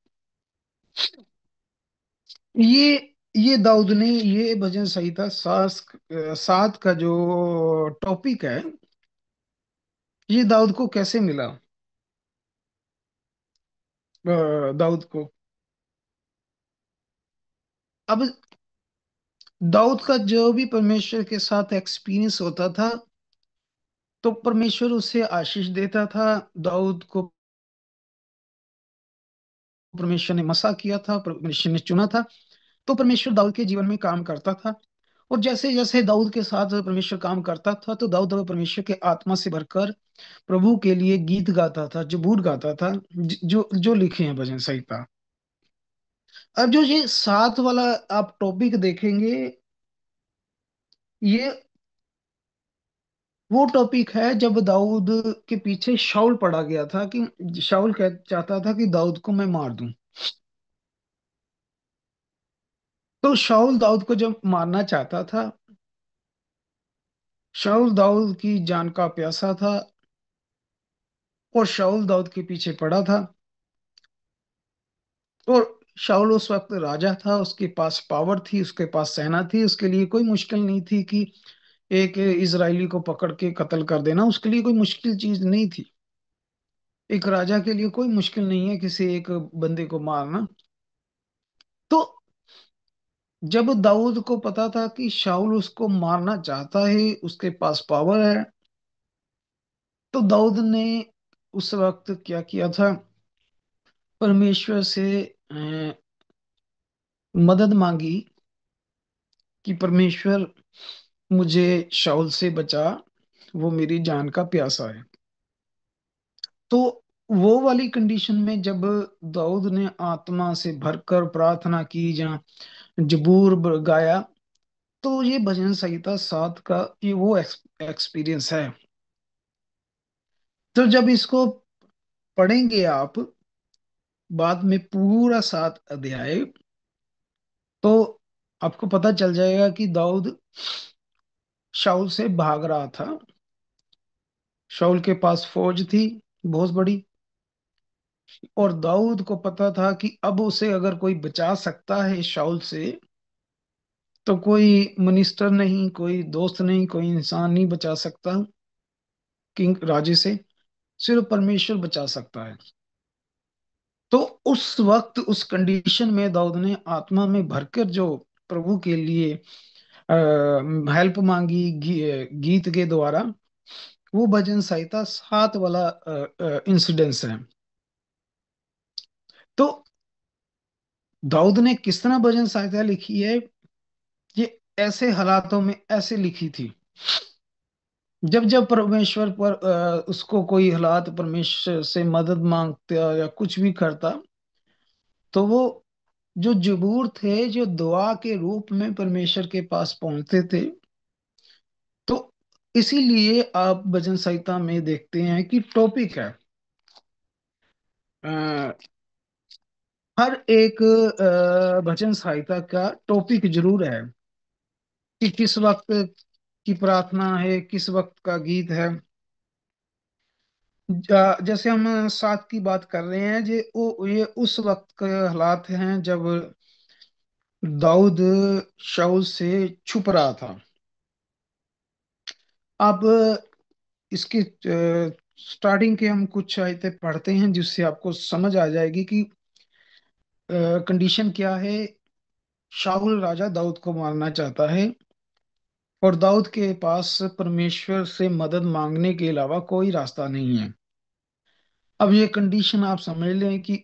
ये ये दाऊद ने ये भजन संहिता 7 का जो टॉपिक है, ये दाऊद को कैसे मिला। दाऊद को, अब दाऊद का जो भी परमेश्वर के साथ एक्सपीरियंस होता था, तो परमेश्वर उसे आशीष देता था। दाऊद को परमेश्वर ने मसा किया था, परमेश्वर ने चुना था, तो परमेश्वर दाऊद के जीवन में काम करता था। और जैसे जैसे दाऊद के साथ परमेश्वर काम करता था, तो दाऊद परमेश्वर के आत्मा से भरकर प्रभु के लिए गीत गाता था, जबूर गाता था, जो जो लिखे हैं भजन संहिता। अब जो ये 7 वाला आप टॉपिक देखेंगे, ये वो टॉपिक है जब दाऊद के पीछे शाऊल पड़ा गया था, कि शाऊल कह चाहता था कि दाऊद को मैं मार दूं। तो शाऊल दाऊद को जब मारना चाहता था, शाऊल दाऊद की जान का प्यासा था, और शाऊल दाऊद के पीछे पड़ा था। और शाऊल उस वक्त राजा था, उसके पास पावर थी, उसके पास सेना थी, उसके लिए कोई मुश्किल नहीं थी कि एक इजरायली को पकड़ के कत्ल कर देना, उसके लिए कोई मुश्किल चीज नहीं थी। एक राजा के लिए कोई मुश्किल नहीं है किसी एक बंदे को मारना। तो जब दाऊद को पता था कि शाऊल उसको मारना चाहता है, उसके पास पावर है, तो दाऊद ने उस वक्त क्या किया था, परमेश्वर से मदद मांगी कि परमेश्वर मुझे शाऊल से बचा, वो मेरी जान का प्यासा है। तो वो वाली कंडीशन में जब दाऊद ने आत्मा से भरकर प्रार्थना की, जहाँ जबूर गाया, तो ये भजन संहिता 7 का ये वो एक्सपीरियंस है। तो जब इसको पढ़ेंगे आप बाद में पूरा 7 अध्याय, तो आपको पता चल जाएगा कि दाऊद शाऊल से भाग रहा था। शाऊल के पास फौज थी बहुत बड़ी, और दाऊद को पता था कि अब उसे अगर कोई बचा सकता है शाऊल से, तो कोई मिनिस्टर नहीं, कोई दोस्त नहीं, कोई इंसान नहीं बचा सकता किंग राजे से, सिर्फ परमेश्वर बचा सकता है। तो उस वक्त उस कंडीशन में दाऊद ने आत्मा में भरकर जो प्रभु के लिए हेल्प मांगी, गीत के द्वारा, वो भजन संहिता 7 वाला इंसिडेंस है। तो दाऊद ने किस तरह भजन संहिता लिखी है, ये ऐसे हालातों में ऐसे लिखी थी। जब जब परमेश्वर पर उसको कोई हालात परमेश्वर से मदद मांगता या कुछ भी करता, तो वो जो जबूर थे, जो दुआ के रूप में परमेश्वर के पास पहुंचते थे। तो इसीलिए आप भजन संहिता में देखते हैं कि टॉपिक है, अ, हर एक भजन संहिता का टॉपिक जरूर है कि किस वक्त की प्रार्थना है, किस वक्त का गीत है। जैसे हम 7 की बात कर रहे हैं, ये उस वक्त के हालात हैं जब दाऊद शाऊल से छुप रहा था। अब इसके स्टार्टिंग के हम कुछ आयतें पढ़ते हैं, जिससे आपको समझ आ जाएगी कि कंडीशन क्या है। शाऊल राजा दाऊद को मारना चाहता है और दाऊद के पास परमेश्वर से मदद मांगने के अलावा कोई रास्ता नहीं है। अब ये कंडीशन आप समझ लें कि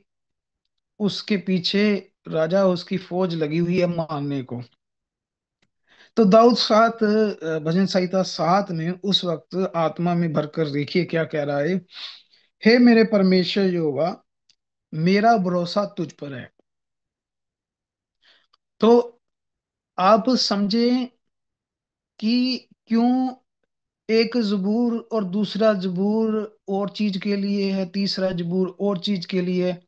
उसके पीछे राजा उसकी फौज लगी हुई है मारने को। तो दाऊद भजन संहिता 7 में उस वक्त आत्मा में भरकर देखिए क्या कह रहा है। हे मेरे परमेश्वर यहोवा, मेरा भरोसा तुझ पर है। तो आप समझें कि क्यों एक जबूर और दूसरा जबूर और चीज के लिए है, तीसरा जबूर और चीज के लिए है,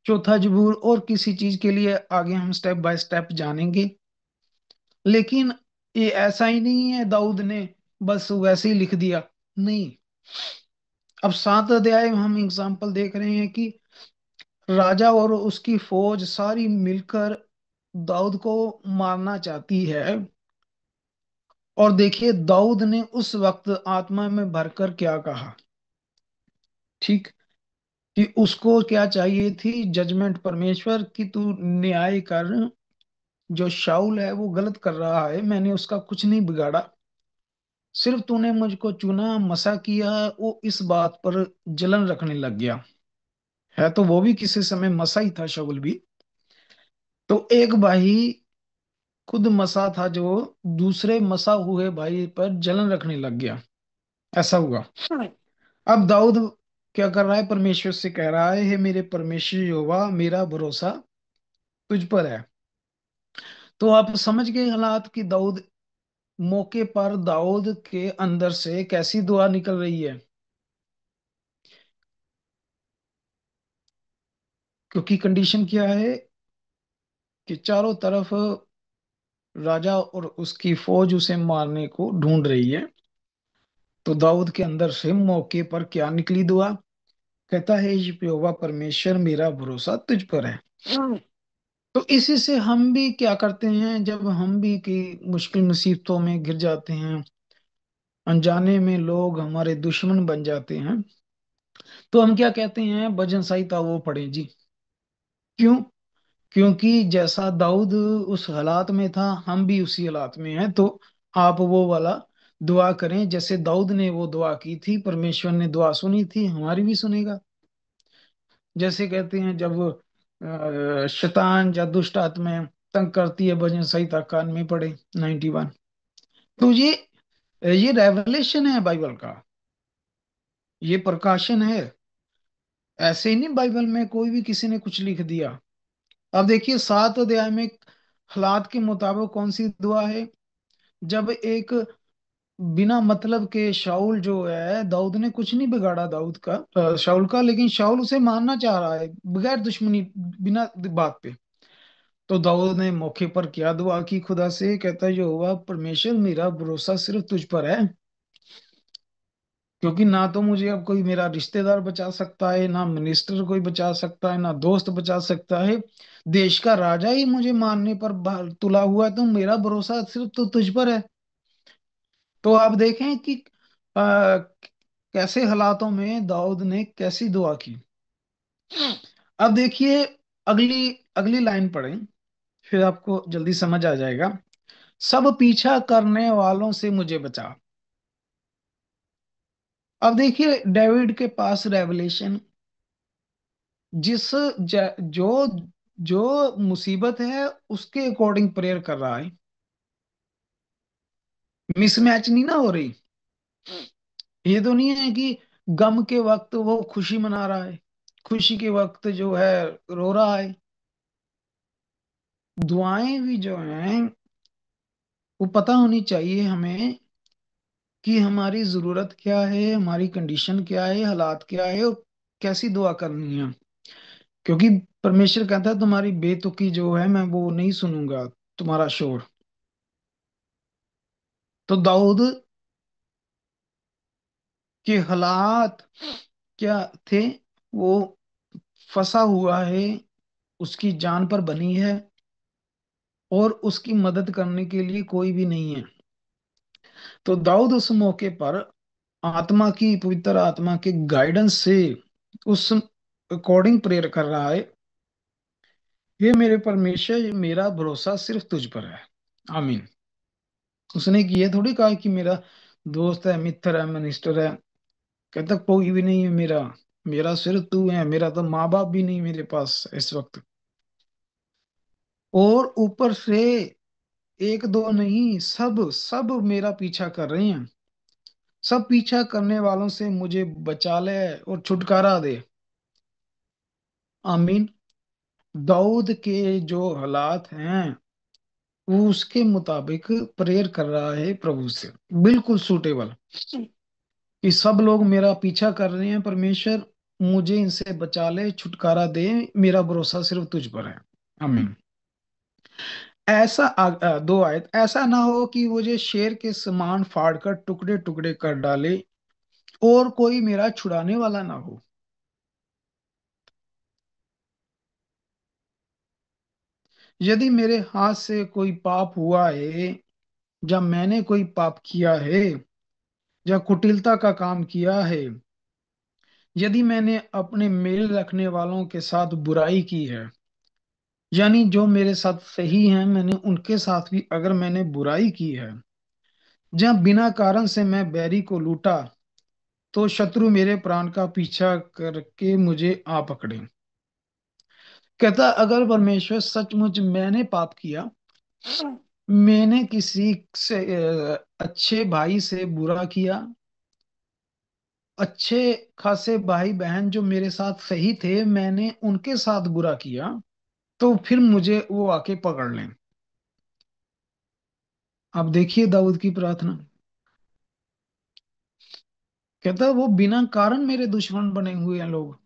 चौथा जबूर और किसी चीज के लिए, आगे हम स्टेप बाय स्टेप जानेंगे। लेकिन ये ऐसा ही नहीं है दाऊद ने बस वैसे ही लिख दिया, नहीं। अब 7 अध्याय में हम एग्जाम्पल देख रहे हैं कि राजा और उसकी फौज सारी मिलकर दाऊद को मारना चाहती है। और देखिए दाऊद ने उस वक्त आत्मा में भरकर क्या कहा, ठीक, कि उसको क्या चाहिए थी, जजमेंट, परमेश्वर की तू न्याय कर। जो शाऊल है वो गलत कर रहा है, मैंने उसका कुछ नहीं बिगाड़ा, सिर्फ तूने मुझको चुना, मसा किया, वो इस बात पर जलन रखने लग गया है। तो वो भी किसी समय मसा ही था शाऊल भी। तो एक भाई खुद मसा था जो दूसरे मसा हुए भाई पर जलन रखने लग गया, ऐसा हुआ। अब दाऊद क्या कर रहा है, परमेश्वर से कह रहा है, हे मेरे परमेश्वर यहोवा, मेरा भरोसा तुझ पर है। तो आप समझ गए हालात कि दाऊद मौके पर दाऊद के अंदर से कैसी दुआ निकल रही है। क्योंकि कंडीशन क्या है कि चारों तरफ राजा और उसकी फौज उसे मारने को ढूंढ रही है। तो दाऊद के अंदर से मौके पर क्या निकली दुआ, कहता है, यहोवा परमेश्वर, मेरा भरोसा तुझ पर है। तो इसी से हम भी क्या करते हैं, जब हम भी की मुश्किल मुसीबतों में गिर जाते हैं, अनजाने में लोग हमारे दुश्मन बन जाते हैं, तो हम क्या कहते हैं, भजन संहिता वो पढ़े जी। क्यों? क्योंकि जैसा दाऊद उस हालात में था, हम भी उसी हालात में हैं। तो आप वो वाला दुआ करें जैसे दाऊद ने वो दुआ की थी, परमेश्वर ने दुआ सुनी थी, हमारी भी सुनेगा। जैसे कहते हैं जब शैतान या दुष्ट आत्माएं तंग करती है, भजन संहिता कान में पड़े 91। तो ये रेवलेशन है बाइबल का, ये प्रकाशन है। ऐसे ही नहीं बाइबल में कोई भी किसी ने कुछ लिख दिया। अब देखिए 7 अध्याय में हालात के मुताबिक कौन सी दुआ है। जब एक बिना मतलब के शाऊल जो है, दाऊद ने कुछ नहीं बिगाड़ा दाऊद का, शाऊल का, लेकिन शाऊल उसे मारना चाह रहा है बगैर दुश्मनी, बिना बात पे। तो दाऊद ने मौके पर क्या दुआ की खुदा से, कहता है, यहोवा परमेश्वर, मेरा भरोसा सिर्फ तुझ पर है। क्योंकि ना तो मुझे अब कोई मेरा रिश्तेदार बचा सकता है, ना मिनिस्टर कोई बचा सकता है, ना दोस्त बचा सकता है, देश का राजा ही मुझे मारने पर तुला हुआ है। तो मेरा भरोसा सिर्फ तो तुझ पर है। तो आप देखें कि आ, कैसे हालातों में दाऊद ने कैसी दुआ की। अब देखिए अगली अगली लाइन पढ़ें, फिर आपको जल्दी समझ आ जाएगा। सब पीछा करने वालों से मुझे बचा। अब देखिए डेविड के पास रेवलेशन, जिस जो जो मुसीबत है उसके अकॉर्डिंग प्रेयर कर रहा है, मिसमैच नहीं ना हो रही। ये तो नहीं है कि गम के वक्त वो खुशी मना रहा है, खुशी के वक्त जो है रो रहा है। दुआएं भी जो हैं वो पता होनी चाहिए हमें कि हमारी जरूरत क्या है, हमारी कंडीशन क्या है, हालात क्या है, और कैसी दुआ करनी है। क्योंकि परमेश्वर कहता है, तुम्हारी बेतुकी जो है मैं वो नहीं सुनूंगा, तुम्हारा शोर। तो दाऊद के हालात क्या थे, वो फंसा हुआ है, उसकी जान पर बनी है, और उसकी मदद करने के लिए कोई भी नहीं है। तो दाऊद उस मौके पर आत्मा की, पवित्र आत्मा के गाइडेंस से उस अकॉर्डिंग प्रेयर कर रहा है हे मेरे परमेश्वर, मेरा भरोसा सिर्फ तुझ पर है। आमीन। उसने कि ये थोड़ी कहा कि मेरा दोस्त है, मित्र है, मिनिस्टर है। कहता कोई भी नहीं है मेरा, मेरा सिर्फ तू है। मेरा तो माँ बाप भी नहीं मेरे पास इस वक्त। और ऊपर से एक दो नहीं, सब सब मेरा पीछा कर रहे हैं। सब पीछा करने वालों से मुझे बचा ले और छुटकारा दे। आमीन। दाऊद के जो हालात हैं, वो उसके मुताबिक प्रेयर कर रहा है प्रभु से, बिल्कुल सूटेबल। कि सब लोग मेरा पीछा कर रहे हैं, परमेश्वर मुझे इनसे बचा ले, छुटकारा दे, मेरा भरोसा सिर्फ तुझ पर है। आमीन। ऐसा दो आयत, ऐसा ना हो कि मुझे शेर के समान फाड़कर टुकड़े टुकड़े कर डाले और कोई मेरा छुड़ाने वाला ना हो। यदि मेरे हाथ से कोई पाप हुआ है, या मैंने कोई पाप किया है, या कुटिलता का काम किया है, यदि मैंने अपने मेल रखने वालों के साथ बुराई की है, यानी जो मेरे साथ सही हैं मैंने उनके साथ भी अगर मैंने बुराई की है, जब बिना कारण से मैं बैरी को लूटा, तो शत्रु मेरे प्राण का पीछा करके मुझे आ पकड़े। कहता अगर परमेश्वर सचमुच मैंने पाप किया, मैंने किसी से अच्छे भाई से बुरा किया, अच्छे खासे भाई बहन जो मेरे साथ सही थे मैंने उनके साथ बुरा किया, तो फिर मुझे वो आके पकड़ लें। अब देखिए दाऊद की प्रार्थना। कहता वो बिना कारण मेरे दुश्मन बने हुए हैं लोग,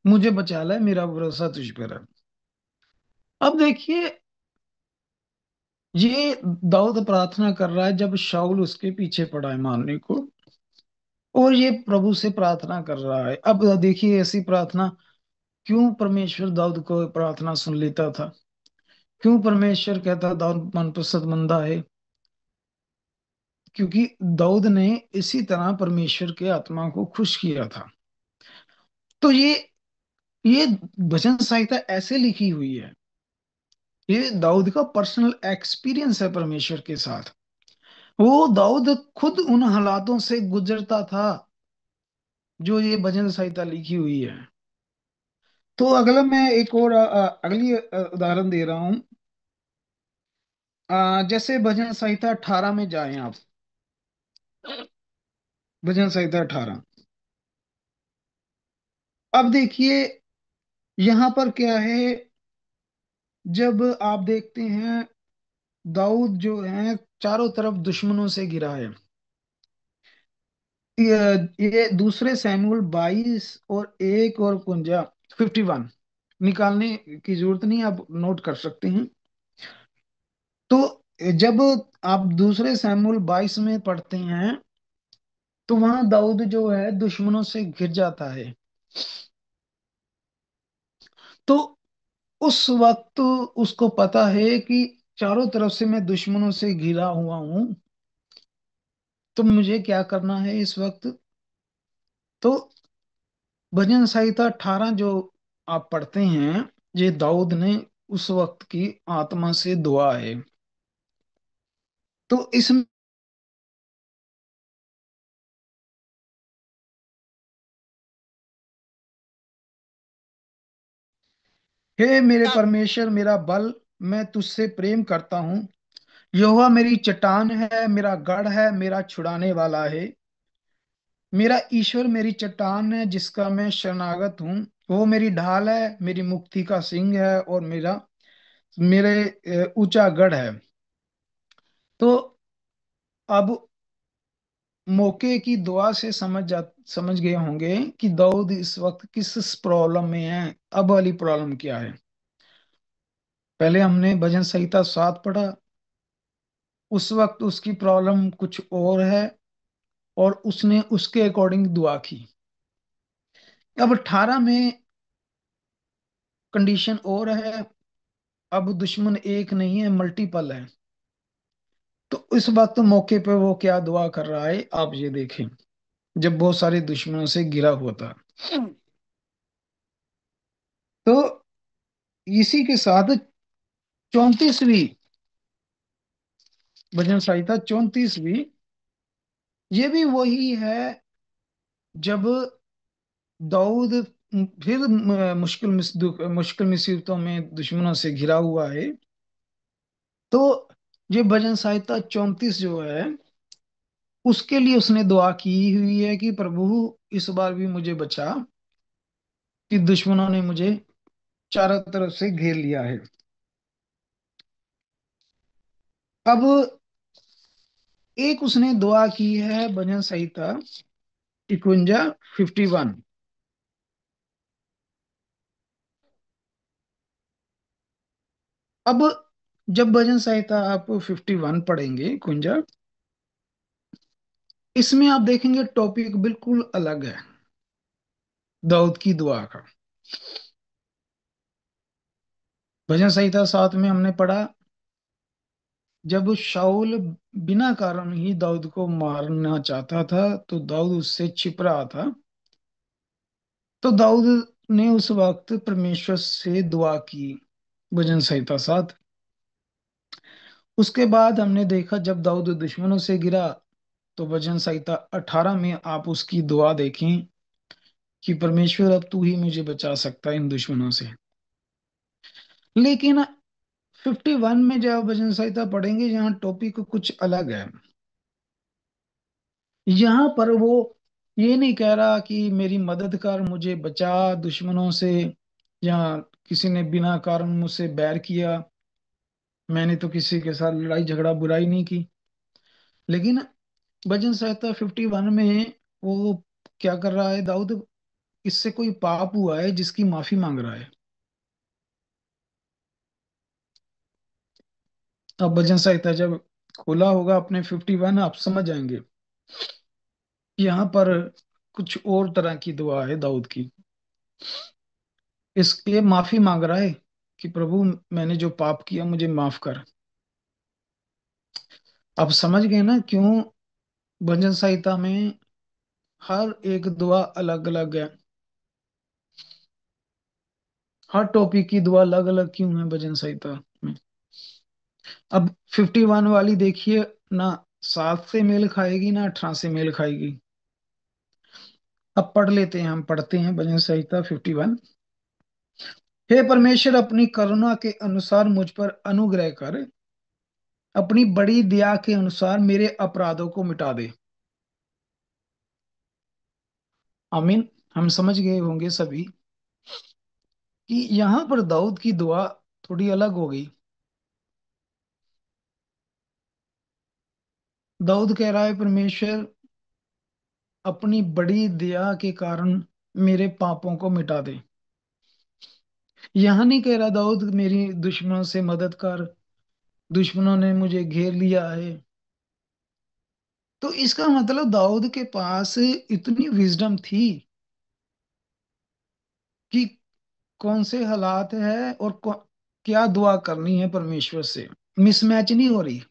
मुझे बचा ले, मेरा भरोसा तुझ पर है। अब देखिए, ये दाऊद प्रार्थना कर रहा है जब शाऊल उसके पीछे पड़ा है मारने को, और ये प्रभु से प्रार्थना कर रहा है। अब देखिए ऐसी प्रार्थना क्यों परमेश्वर दाऊद को प्रार्थना सुन लेता था, क्यों परमेश्वर कहता दाऊद मनपसंद बंदा है। क्योंकि दाऊद ने इसी तरह परमेश्वर के आत्मा को खुश किया था। तो ये भजन संहिता ऐसे लिखी हुई है, ये दाऊद का पर्सनल एक्सपीरियंस है परमेश्वर के साथ। वो दाऊद खुद उन हालातों से गुजरता था जो ये भजन संहिता लिखी हुई है। तो अगला मैं एक और अगली उदाहरण दे रहा हूं। जैसे भजन संहिता 18 में जाएं आप। भजन संहिता 18। अब देखिए यहाँ पर क्या है। जब आप देखते हैं दाऊद जो है चारों तरफ दुश्मनों से घिरा है। ये दूसरे सैमुअल 22 और एक और 51 निकालने की जरूरत नहीं, आप नोट कर सकते हैं। तो जब आप दूसरे सैमुअल 22 में पढ़ते हैं, तो वहां दाऊद जो है दुश्मनों से घिर जाता है। तो उस वक्त उसको पता है कि चारों तरफ से मैं दुश्मनों से घिरा हुआ हूं, तो मुझे क्या करना है इस वक्त। तो भजन संहिता 18 जो आप पढ़ते हैं, ये दाऊद ने उस वक्त की आत्मा से दुआ है। तो इसमें हे मेरे परमेश्वर मेरा बल, मैं तुझसे प्रेम करता हूँ। यहोवा मेरी चट्टान है, मेरा गढ़ है, मेरा छुड़ाने वाला है। मेरा ईश्वर मेरी चट्टान है जिसका मैं शरणागत हूँ। वो मेरी ढाल है, मेरी मुक्ति का सिंह है, और मेरे ऊंचा गढ़ है। तो अब मौके की दुआ से समझ गए होंगे कि दाऊद इस वक्त किस प्रॉब्लम में है। अब वाली प्रॉब्लम क्या है। पहले हमने भजन संहिता 7 पढ़ा, उस वक्त उसकी प्रॉब्लम कुछ और है, और उसने उसके अकॉर्डिंग दुआ की। अब 18 में कंडीशन और है। अब दुश्मन एक नहीं है, मल्टीपल है। तो इस वक्त मौके पे वो क्या दुआ कर रहा है आप ये देखें, जब बहुत सारे दुश्मनों से घिरा हुआ था। तो इसी के साथ 34वीं भजन संहिता, 34वीं, ये भी वही है जब दाऊद फिर मुश्किल मुसीबतों में दुश्मनों से घिरा हुआ है। तो ये भजन संहिता 34 जो है, उसके लिए उसने दुआ की हुई है कि प्रभु इस बार भी मुझे बचा, कि दुश्मनों ने मुझे चारों तरफ से घेर लिया है। अब एक उसने दुआ की है भजन संहिता 51, 51। अब जब भजन संहिता आप 51 पढ़ेंगे कुंजा, इसमें आप देखेंगे टॉपिक बिल्कुल अलग है दाऊद की दुआ का। भजन संहिता 7 में हमने पढ़ा, जब शाऊल बिना कारण ही दाऊद को मारना चाहता था तो दाऊद उससे छिप रहा था। तो दाऊद ने उस वक्त परमेश्वर से दुआ की, भजन संहिता 7। उसके बाद हमने देखा जब दाऊद दुश्मनों से गिरा, तो भजन संहिता 18 में आप उसकी दुआ देखें कि परमेश्वर अब तू ही मुझे बचा सकता है इन दुश्मनों से। लेकिन 51 में जब भजन संहिता पढ़ेंगे, यहाँ टॉपिक कुछ अलग है। यहाँ पर वो ये नहीं कह रहा कि मेरी मदद कर, मुझे बचा दुश्मनों से, या किसी ने बिना कारण मुझसे बैर किया, मैंने तो किसी के साथ लड़ाई झगड़ा बुराई नहीं की। लेकिन भजन संहिता 51 में वो क्या कर रहा है दाऊद, इससे कोई पाप हुआ है जिसकी माफी मांग रहा है। अब भजन संहिता जब खोला होगा अपने 51, आप समझ जाएंगे यहाँ पर कुछ और तरह की दुआ है दाऊद की। इसके माफी मांग रहा है कि प्रभु मैंने जो पाप किया मुझे माफ कर। आप समझ गए ना क्यों भजन संहिता में हर एक दुआ अलग अलग है, हर टॉपिक की दुआ अलग अलग क्यों है भजन संहिता में। अब 51 वाली देखिए ना, 7 से मेल खाएगी ना 18 से मेल खाएगी। अब पढ़ लेते हैं, हम पढ़ते हैं भजन संहिता 51। हे परमेश्वर, अपनी करुणा के अनुसार मुझ पर अनुग्रह कर, अपनी बड़ी दया के अनुसार मेरे अपराधों को मिटा दे। आमीन। हम समझ गए होंगे सभी कि यहाँ पर दाऊद की दुआ थोड़ी अलग हो गई। दाऊद कह रहा है परमेश्वर अपनी बड़ी दया के कारण मेरे पापों को मिटा दे। यहाँ नहीं कह रहा दाऊद मेरी दुश्मनों से मदद कर, दुश्मनों ने मुझे घेर लिया है। तो इसका मतलब दाऊद के पास इतनी विजडम थी कि कौन से हालात है और क्या दुआ करनी है परमेश्वर से। मिसमैच नहीं हो रही,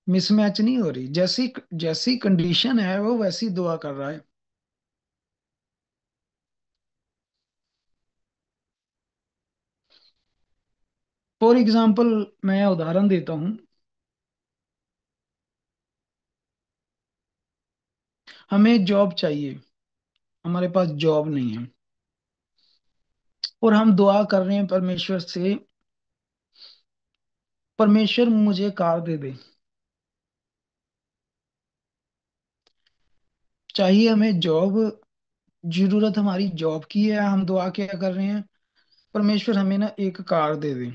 मिसमैच नहीं हो रही, जैसी जैसी कंडीशन है वो वैसी दुआ कर रहा है। फॉर एग्जाम्पल मैं उदाहरण देता हूं, हमें जॉब चाहिए, हमारे पास जॉब नहीं है, और हम दुआ कर रहे हैं परमेश्वर से, परमेश्वर मुझे कार दे दे। चाहिए हमें जॉब, जरूरत हमारी जॉब की है, हम दुआ क्या कर रहे हैं, परमेश्वर हमें ना एक कार दे दे।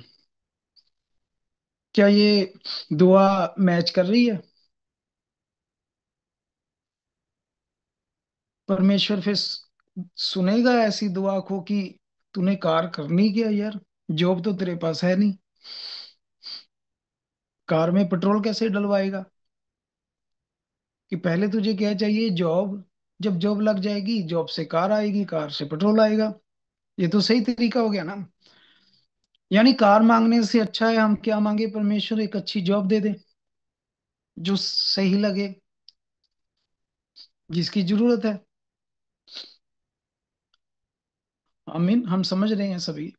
क्या ये दुआ मैच कर रही है? परमेश्वर फिर सुनेगा ऐसी दुआ को कि तूने कार करनी क्या यार, जॉब तो तेरे पास है नहीं, कार में पेट्रोल कैसे डलवाएगा? कि पहले तुझे क्या चाहिए, जॉब, जब जॉब लग जाएगी जॉब से कार आएगी, कार से पेट्रोल आएगा। ये तो सही तरीका हो गया ना। यानी कार मांगने से अच्छा है हम क्या मांगे, परमेश्वर एक अच्छी जॉब दे दे जो सही लगे, जिसकी जरूरत है। आमीन। हम समझ रहे हैं सभी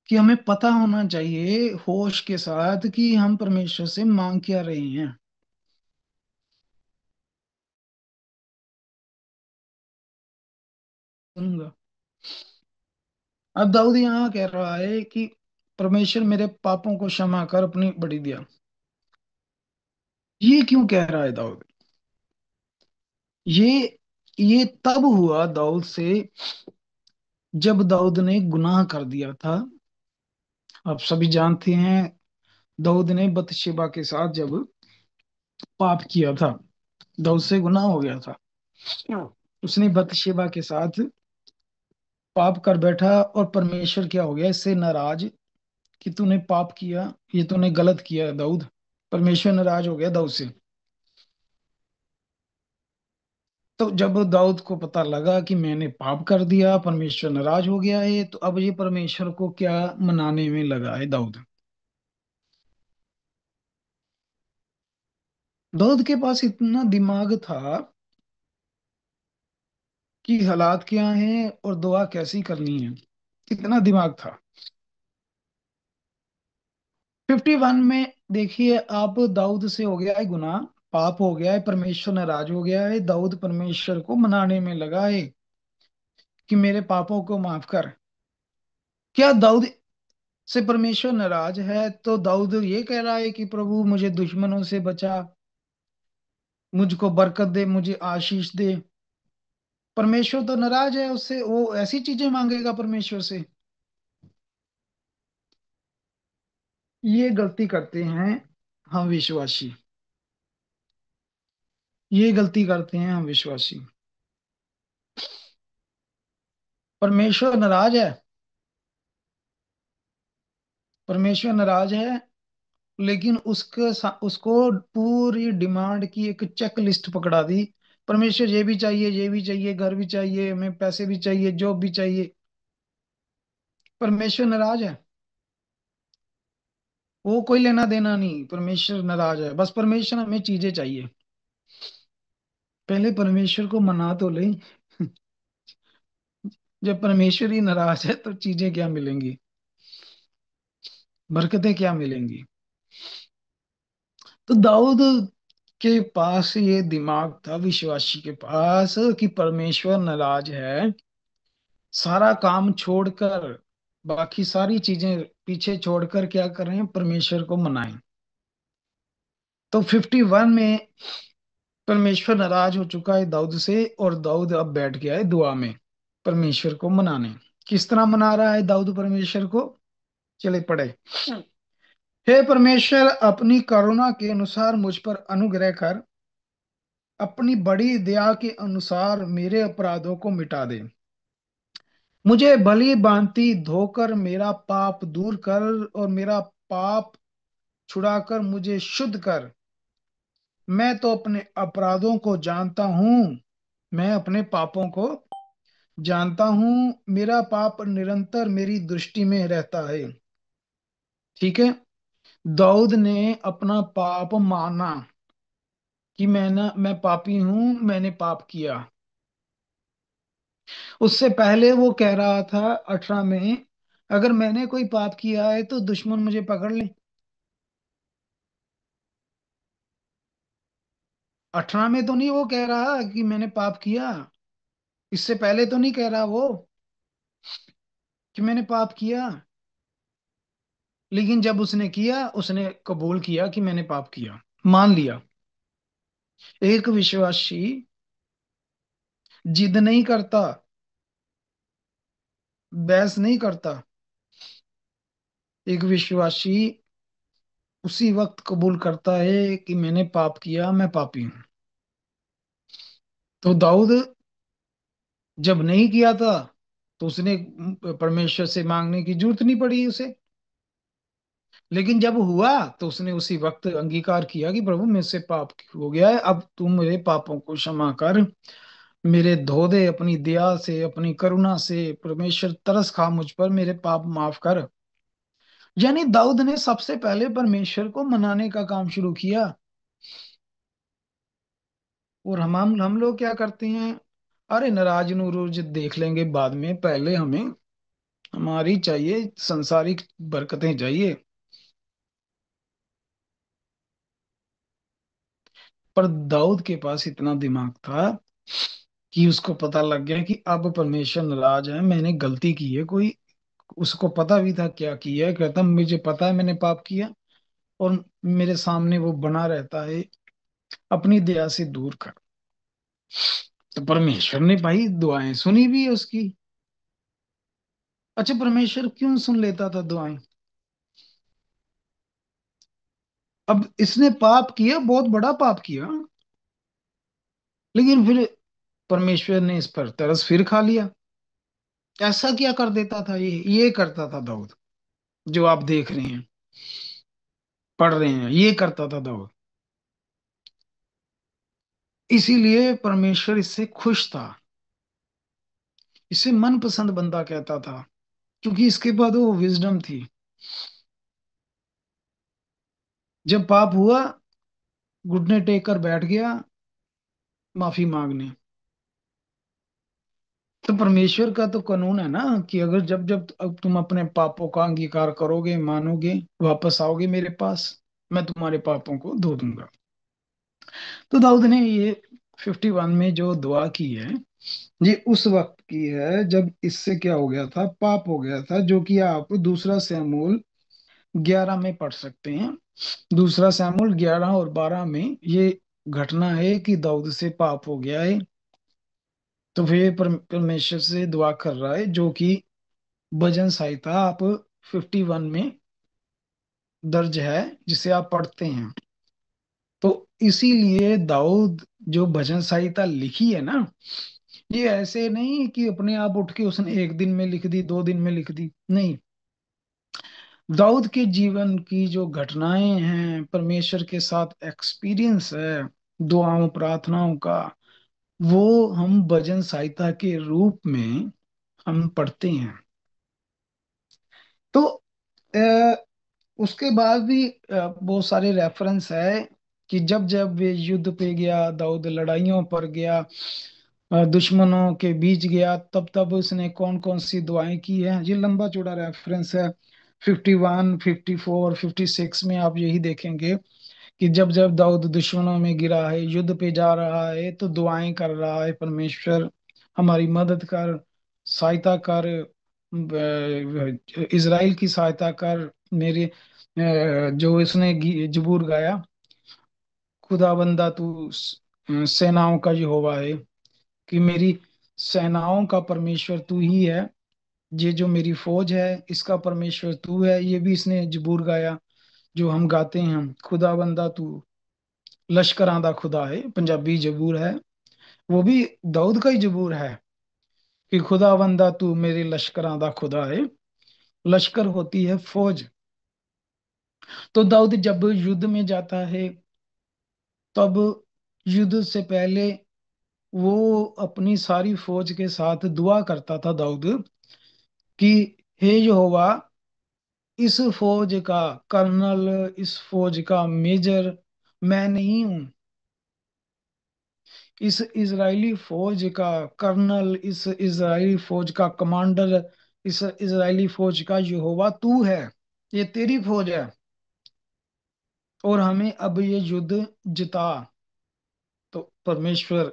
कि हमें पता होना चाहिए होश के साथ कि हम परमेश्वर से मांग क्या रहे हैं। सुनूंगा। अब दाऊद यहाँ कह रहा है कि परमेश्वर मेरे पापों को क्षमा कर अपनी बड़ी दया। ये क्यों कह रहा है दाऊद? ये ये तब हुआ दाऊद से जब दाऊद ने गुनाह कर दिया था। आप सभी जानते हैं दाऊद ने बतशेबा के साथ जब पाप किया था, दाऊद से गुनाह हो गया था। उसने बतशेबा के साथ पाप कर बैठा और परमेश्वर क्या हो गया, इससे नाराज कि तूने पाप किया, ये तूने गलत किया दाऊद। परमेश्वर नाराज हो गया दाऊद से। तो जब दाऊद को पता लगा कि मैंने पाप कर दिया, परमेश्वर नाराज हो गया है, तो अब ये परमेश्वर को क्या मनाने में लगा है दाऊद। दाऊद के पास इतना दिमाग था कि हालात क्या हैं और दुआ कैसी करनी है, कितना दिमाग था। 51 में देखिए आप, दाऊद से हो गया है गुनाह, पाप हो गया है, परमेश्वर नाराज हो गया है। दाऊद परमेश्वर को मनाने में लगा है कि मेरे पापों को माफ कर। क्या दाऊद से परमेश्वर नाराज है तो दाऊद ये कह रहा है कि प्रभु मुझे दुश्मनों से बचा, मुझको बरकत दे, मुझे आशीष दे। परमेश्वर तो नाराज है उससे, वो ऐसी चीजें मांगेगा परमेश्वर से? ये गलती करते हैं हम विश्वासी, ये गलती करते हैं हम विश्वासी। परमेश्वर नाराज है, परमेश्वर नाराज है, लेकिन उसको पूरी डिमांड की एक चेक लिस्ट पकड़ा दी। परमेश्वर ये भी चाहिए, ये भी चाहिए, घर भी चाहिए, हमें पैसे भी चाहिए, जॉब भी चाहिए। परमेश्वर नाराज है? वो कोई लेना देना नहीं, परमेश्वर नाराज है। बस परमेश्वर हमें चीजें चाहिए। पहले परमेश्वर को मना तो ले। जब परमेश्वर ही नाराज है तो चीजें क्या मिलेंगी, बरकतें क्या मिलेंगी? तो दाऊद के पास ये दिमाग था, विश्वासी के पास, कि परमेश्वर नाराज है। सारा काम छोड़कर, बाकी सारी चीजें पीछे छोड़कर क्या कर रहे हैं, परमेश्वर को मनाएं। तो 51 में परमेश्वर नाराज हो चुका है दाऊद से, और दाऊद अब बैठ गया है दुआ में परमेश्वर को मनाने। किस तरह मना रहा है दाऊद परमेश्वर को? चले पढ़े। हे परमेश्वर, अपनी करुणा के अनुसार मुझ पर अनुग्रह कर, अपनी बड़ी दया के अनुसार मेरे अपराधों को मिटा दे। मुझे भली भांति धोकर मेरा पाप दूर कर, और मेरा पाप छुड़ाकर मुझे शुद्ध कर। मैं तो अपने अपराधों को जानता हूँ, मैं अपने पापों को जानता हूँ। मेरा पाप निरंतर मेरी दृष्टि में रहता है। ठीक है, दाऊद ने अपना पाप माना कि मैं पापी हूं, मैंने पाप किया। उससे पहले वो कह रहा था 18 में, अगर मैंने कोई पाप किया है तो दुश्मन मुझे पकड़ ले। 18 में तो नहीं वो कह रहा कि मैंने पाप किया। इससे पहले तो नहीं कह रहा वो कि मैंने पाप किया। लेकिन जब उसने किया, उसने कबूल किया कि मैंने पाप किया, मान लिया। एक विश्वासी जिद नहीं करता, बहस नहीं करता। एक विश्वासी उसी वक्त कबूल करता है कि मैंने पाप किया, मैं पापी हूं। तो दाऊद जब नहीं किया था तो उसने परमेश्वर से मांगने की जरूरत नहीं पड़ी उसे। लेकिन जब हुआ तो उसने उसी वक्त अंगीकार किया कि प्रभु मुझसे पाप हो गया है, अब तू मेरे पापों को क्षमा कर, मेरे धो दे अपनी दया से, अपनी करुणा से। परमेश्वर तरस खा मुझ पर, मेरे पाप माफ कर। यानी दाऊद ने सबसे पहले परमेश्वर को मनाने का काम शुरू किया। और हम लोग क्या करते हैं? अरे नाराज नूरोज देख लेंगे बाद में, पहले हमें हमारी चाहिए संसारिक बरकतें चाहिए। पर दाऊद के पास इतना दिमाग था कि उसको पता लग गया कि अब परमेश्वर नाराज है, मैंने गलती की है कोई। उसको पता भी था क्या किया है, कहता मुझे पता है मैंने पाप किया, और मेरे सामने वो बना रहता है, अपनी दया से दूर कर। तो परमेश्वर ने भाई दुआएं सुनी भी है उसकी। अच्छा, परमेश्वर क्यों सुन लेता था दुआएं? अब इसने पाप किया, बहुत बड़ा पाप किया, लेकिन फिर परमेश्वर ने इस पर तरस फिर खा लिया। ऐसा क्या कर देता था ये करता था दाऊद, जो आप देख रहे हैं, पढ़ रहे हैं, ये करता था दाऊद। इसीलिए परमेश्वर इससे खुश था, इसे मनपसंद बंदा कहता था, क्योंकि इसके बाद वो विजडम थी। जब पाप हुआ, घुटने टेक कर बैठ गया माफी मांगने। तो परमेश्वर का तो कानून है ना कि अगर जब जब अब तुम अपने पापों का अंगीकार करोगे, मानोगे, वापस आओगे मेरे पास, मैं तुम्हारे पापों को धो दूंगा। तो दाऊद ने ये 51 में जो दुआ की है, ये उस वक्त की है जब इससे क्या हो गया था, पाप हो गया था, जो कि आप दूसरा शमूएल 11 में पढ़ सकते हैं। दूसरा शमूएल 11 और 12 में ये घटना है कि दाऊद से पाप हो गया है। तो फिर परमेश्वर से दुआ कर रहा है, जो कि भजन संहिता आप 51 में दर्ज है, जिसे आप पढ़ते हैं। तो इसीलिए दाऊद जो भजन संहिता लिखी है ना, ये ऐसे नहीं कि अपने आप उठ के उसने एक दिन में लिख दी, 2 दिन में लिख दी, नहीं। दाऊद के जीवन की जो घटनाएं हैं, परमेश्वर के साथ एक्सपीरियंस है दुआओं प्रार्थनाओं का, वो हम भजन संहिता के रूप में हम पढ़ते हैं। तो उसके बाद भी बहुत सारे रेफरेंस है कि जब जब वे युद्ध पे गया, दाऊद लड़ाइयों पर गया, दुश्मनों के बीच गया, तब तब उसने कौन कौन सी दुआएं की है। ये लंबा चौड़ा रेफरेंस है। 51, 54, 56 में आप यही देखेंगे कि जब जब दाऊद दुश्मनों में गिरा है, युद्ध पे जा रहा है, तो दुआएं कर रहा है, परमेश्वर हमारी मदद कर, सहायता कर, इज़राइल की सहायता कर। मेरे जो इसने जबूर गाया, खुदाबंदा तू सेनाओं का यहोवा है, कि मेरी सेनाओं का परमेश्वर तू ही है, ये जो मेरी फौज है इसका परमेश्वर तू है। ये भी इसने जबूर गाया, जो हम गाते हैं, खुदाबंदा तू लश्करां दा खुदा है, पंजाबी जबूर है। वो भी दाऊद का ही जबूर है कि खुदाबंदा तू मेरे लश्करां दा खुदा है। लश्कर होती है फौज। तो दाऊद जब युद्ध में जाता है, तब युद्ध से पहले वो अपनी सारी फौज के साथ दुआ करता था दाऊद, कि हे यहोवा, इस फौज का कर्नल, इस फौज का मेजर मैं नहीं हूं। इस इजरायली फौज का कर्नल, इस इजरायली फौज का कमांडर, इस इजरायली फौज का यहोवा तू है, ये तेरी फौज है, और हमें अब ये युद्ध जिता। तो परमेश्वर,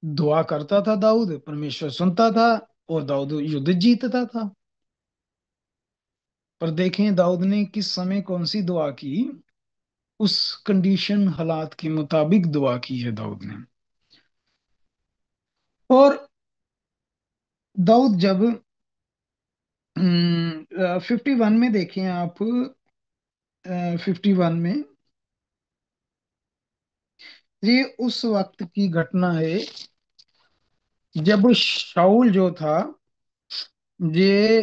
दुआ करता था दाऊद, परमेश्वर सुनता था, और दाऊद युद्ध जीतता था। पर देखें दाऊद ने किस समय कौन सी दुआ की, उस कंडीशन हालात के मुताबिक दुआ की है दाऊद ने। और दाऊद जब 51 में देखें आप, 51 में ये उस वक्त की घटना है जब शाऊल जो था, ये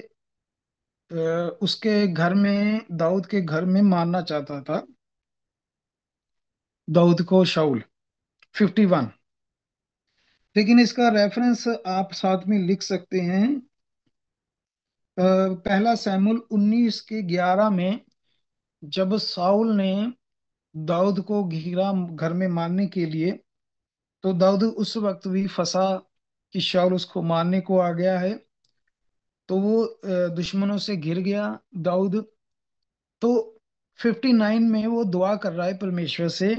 उसके घर में, दाऊद के घर में मारना चाहता था दाऊद को शाऊल। 51, लेकिन इसका रेफरेंस आप साथ में लिख सकते हैं। पहला शमूएल 19 के 11 में, जब साउल ने दाऊद को घिरा घर में मारने के लिए, तो दाऊद उस वक्त भी फंसा कि शाऊल उसको मारने को आ गया है। तो वो दुश्मनों से घिर गया दाऊद। तो 59 में वो दुआ कर रहा है परमेश्वर से,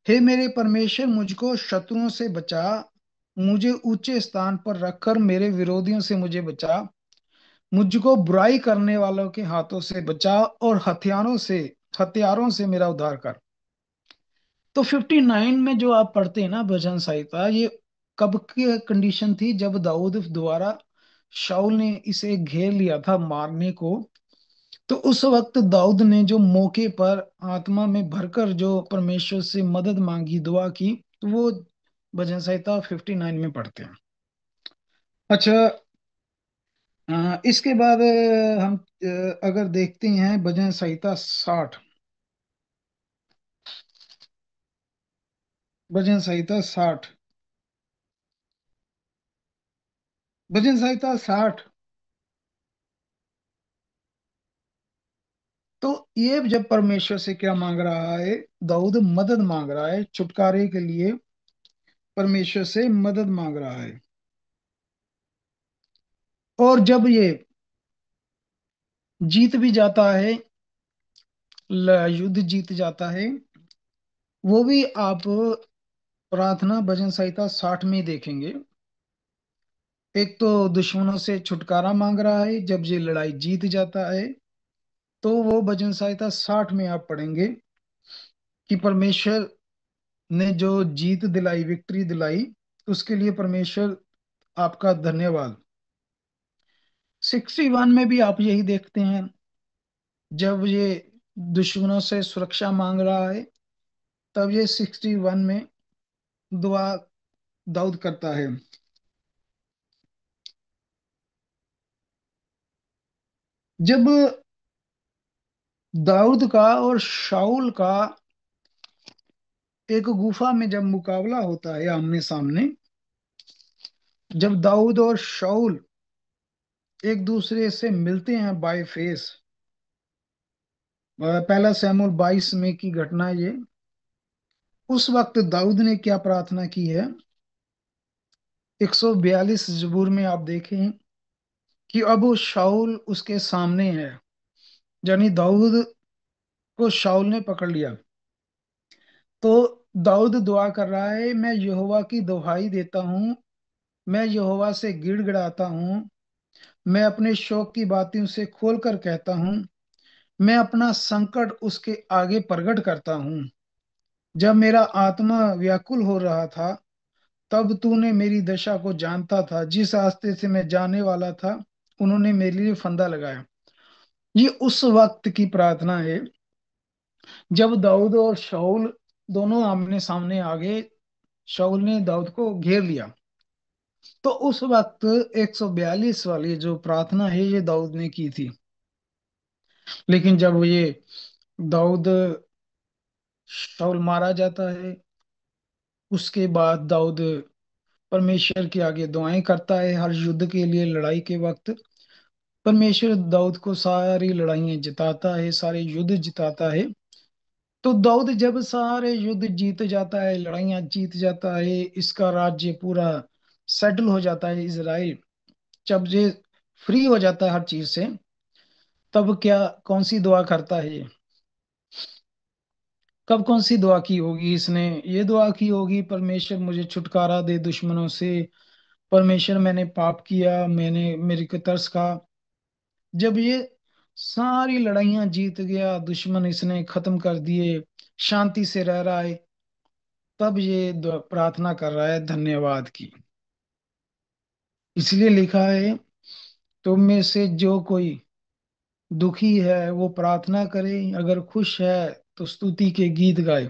हे मेरे परमेश्वर, मुझको शत्रुओं से बचा, मुझे ऊंचे स्थान पर रखकर मेरे विरोधियों से मुझे बचा, मुझको बुराई करने वालों के हाथों से बचा और हथियारों से मेरा उद्धार कर। तो 59 में जो आप पढ़ते हैं ना भजन संहिता, ये कब की कंडीशन थी? जब दाऊद द्वारा शाऊल ने इसे घेर लिया था मारने को। तो उस वक्त दाऊद ने जो मौके पर आत्मा में भरकर जो परमेश्वर से मदद मांगी, दुआ की, तो वो भजन संहिता 59 में पढ़ते हैं। अच्छा, इसके बाद हम अगर देखते हैं भजन संहिता 60, भजन संहिता 60, भजन संहिता 60। तो ये जब परमेश्वर से क्या मांग रहा है, दाऊद मदद मांग रहा है छुटकारे के लिए, परमेश्वर से मदद मांग रहा है। और जब ये जीत भी जाता है, युद्ध जीत जाता है, वो भी आप प्रार्थना भजन संहिता 60 में देखेंगे। एक तो दुश्मनों से छुटकारा मांग रहा है जब ये लड़ाई जीत जाता है। तो वो भजन संहिता 60 में आप पढ़ेंगे कि परमेश्वर ने जो जीत दिलाई, विक्ट्री दिलाई, उसके लिए परमेश्वर आपका धन्यवाद। 61 में भी आप यही देखते हैं, जब ये दुश्मनों से सुरक्षा मांग रहा है, तब ये 61 में दुआ दाऊद करता है। जब दाऊद का और शाऊल का एक गुफा में जब मुकाबला होता है आमने सामने, जब दाऊद और शाऊल एक दूसरे से मिलते हैं बाय फेस, पहला शमूएल 22 में की घटना ये। उस वक्त दाऊद ने क्या प्रार्थना की है? 142 जबूर में आप देखें कि अब वो शाऊल उसके सामने है, यानी दाऊद को शाऊल ने पकड़ लिया। तो दाऊद दुआ कर रहा है, मैं यहोवा की दुहाई देता हूँ, मैं यहोवा से गिड़गिड़ाता हूँ, मैं अपने शोक की बातें उसे खोल कर कहता हूँ, मैं अपना संकट उसके आगे प्रकट करता हूँ। जब मेरा आत्मा व्याकुल हो रहा था, तब तूने मेरी दशा को जानता था, जिस रास्ते से मैं जाने वाला था उन्होंने मेरे लिए फंदा लगाया। ये उस वक्त की प्रार्थना है जब दाऊद और शाऊल दोनों आमने सामने आ गए, शाऊल ने दाऊद को घेर लिया। तो उस वक्त 142 वाली जो प्रार्थना है ये दाऊद ने की थी। लेकिन जब ये दाऊद, शाऊल मारा जाता है, उसके बाद दाऊद परमेश्वर के आगे दुआएं करता है हर युद्ध के लिए, लड़ाई के वक्त परमेश्वर दाऊद को सारी लड़ाइयां जिताता है, सारे युद्ध जिताता है। तो दाऊद जब सारे युद्ध जीत जाता है, लड़ाइयां जीत जाता है, इसका राज्य पूरा सेटल हो जाता है, इजराइल जब ये फ्री हो जाता है हर चीज से, तब क्या कौन सी दुआ करता है ये? कब कौन सी दुआ की होगी इसने? ये दुआ की होगी, परमेश्वर मुझे छुटकारा दे दुश्मनों से, परमेश्वर मैंने पाप किया, मैंने मेरी को तरस खा। जब ये सारी लड़ाइयां जीत गया, दुश्मन इसने खत्म कर दिए, शांति से रह रहा है, तब ये प्रार्थना कर रहा है धन्यवाद की। इसलिए लिखा है, तुम में से जो कोई दुखी है वो प्रार्थना करे, अगर खुश है तो स्तुति के गीत गाए।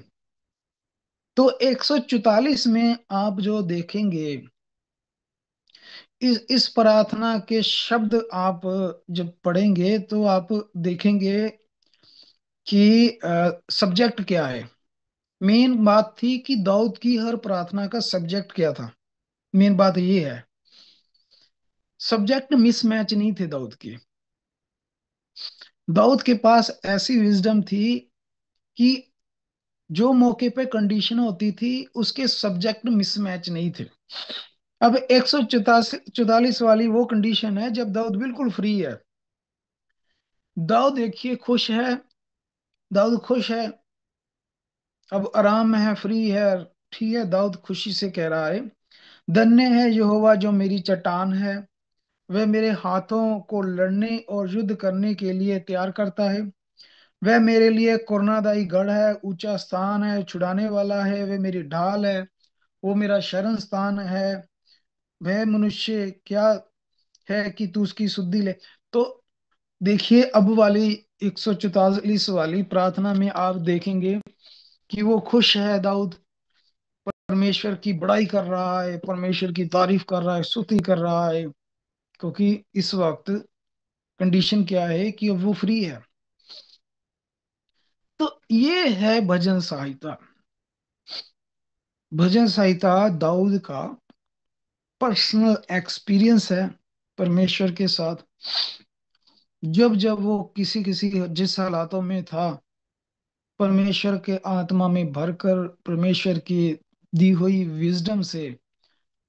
तो 144 में आप जो देखेंगे, इस प्रार्थना के शब्द आप जब पढ़ेंगे तो आप देखेंगे कि सब्जेक्ट क्या है। मेन बात थी कि दाऊद की हर प्रार्थना का सब्जेक्ट क्या था। मेन बात ये है, सब्जेक्ट मिसमैच नहीं थे दाऊद के। दाऊद के पास ऐसी विजडम थी कि जो मौके पे कंडीशन होती थी उसके सब्जेक्ट मिसमैच नहीं थे। अब 144 वाली वो कंडीशन है जब दाऊद बिल्कुल फ्री है। दाऊद देखिए खुश है, दाऊद खुश है, अब आराम में है, फ्री है, ठीक है। दाऊद खुशी से कह रहा है, धन्य है यहोवा जो मेरी चट्टान है, वह मेरे हाथों को लड़ने और युद्ध करने के लिए तैयार करता है। वह मेरे लिए करुणादायी गढ़ है, ऊंचा स्थान है, छुड़ाने वाला है। वह मेरी ढाल है, वो मेरा शरण स्थान है। वह मनुष्य क्या है कि तू उसकी सुधि ले। तो देखिए अब वाली 144 वाली प्रार्थना में आप देखेंगे कि वो खुश है दाऊद, परमेश्वर की बड़ाई कर रहा है, परमेश्वर की तारीफ कर रहा है, स्तुति कर रहा है, क्योंकि इस वक्त कंडीशन क्या है कि अब वो फ्री है। तो ये है भजन संहिता। भजन संहिता दाऊद का पर्सनल एक्सपीरियंस है परमेश्वर के साथ। जब जब वो किसी किसी जिस हालातों में था, परमेश्वर के आत्मा में भरकर परमेश्वर की दी हुई विजडम से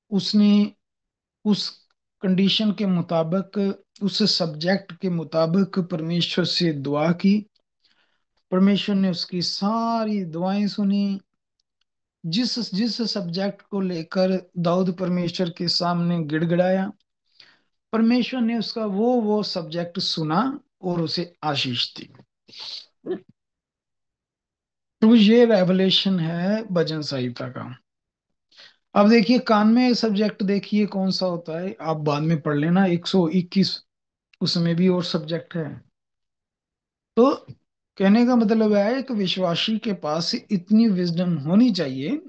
उसने उस कंडीशन के मुताबिक, उस सब्जेक्ट के मुताबिक परमेश्वर से दुआ की। परमेश्वर ने उसकी सारी दुआएं सुनी। जिस जिस सब्जेक्ट को लेकर दाऊद परमेश्वर के सामने गिड़गिड़ाया, परमेश्वर ने उसका वो सब्जेक्ट सुना और उसे आशीष दी। तो ये रेवलेशन है भजन संहिता का। अब देखिए कान में सब्जेक्ट देखिए कौन सा होता है, आप बाद में पढ़ लेना 121, उसमें भी और सब्जेक्ट है। तो कहने का मतलब है एक विश्वासी के पास इतनी विजडम होनी चाहिए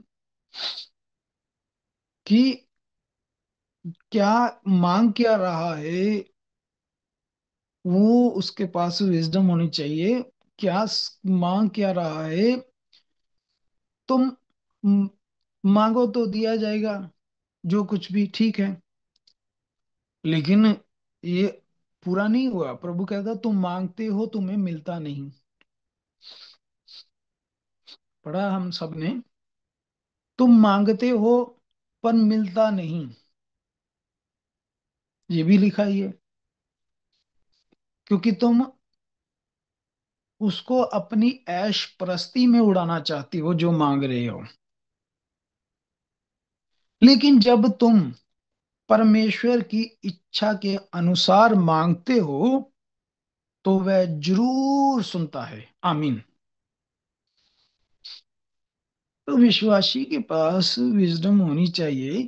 कि क्या मांग क्या रहा है, वो उसके पास विजडम होनी चाहिए। क्या मांग क्या रहा है, तुम म- मांगो तो दिया जाएगा, जो कुछ भी ठीक है। लेकिन ये पूरा नहीं हुआ। प्रभु कहता तुम मांगते हो तुम्हें मिलता नहीं। पढ़ा हम सब ने, तुम मांगते हो पर मिलता नहीं, ये भी लिखा ही है। क्योंकि तुम उसको अपनी ऐश परस्ती में उड़ाना चाहती हो जो मांग रहे हो। लेकिन जब तुम परमेश्वर की इच्छा के अनुसार मांगते हो तो वह जरूर सुनता है। आमीन। तो विश्वासी के पास विजडम होनी चाहिए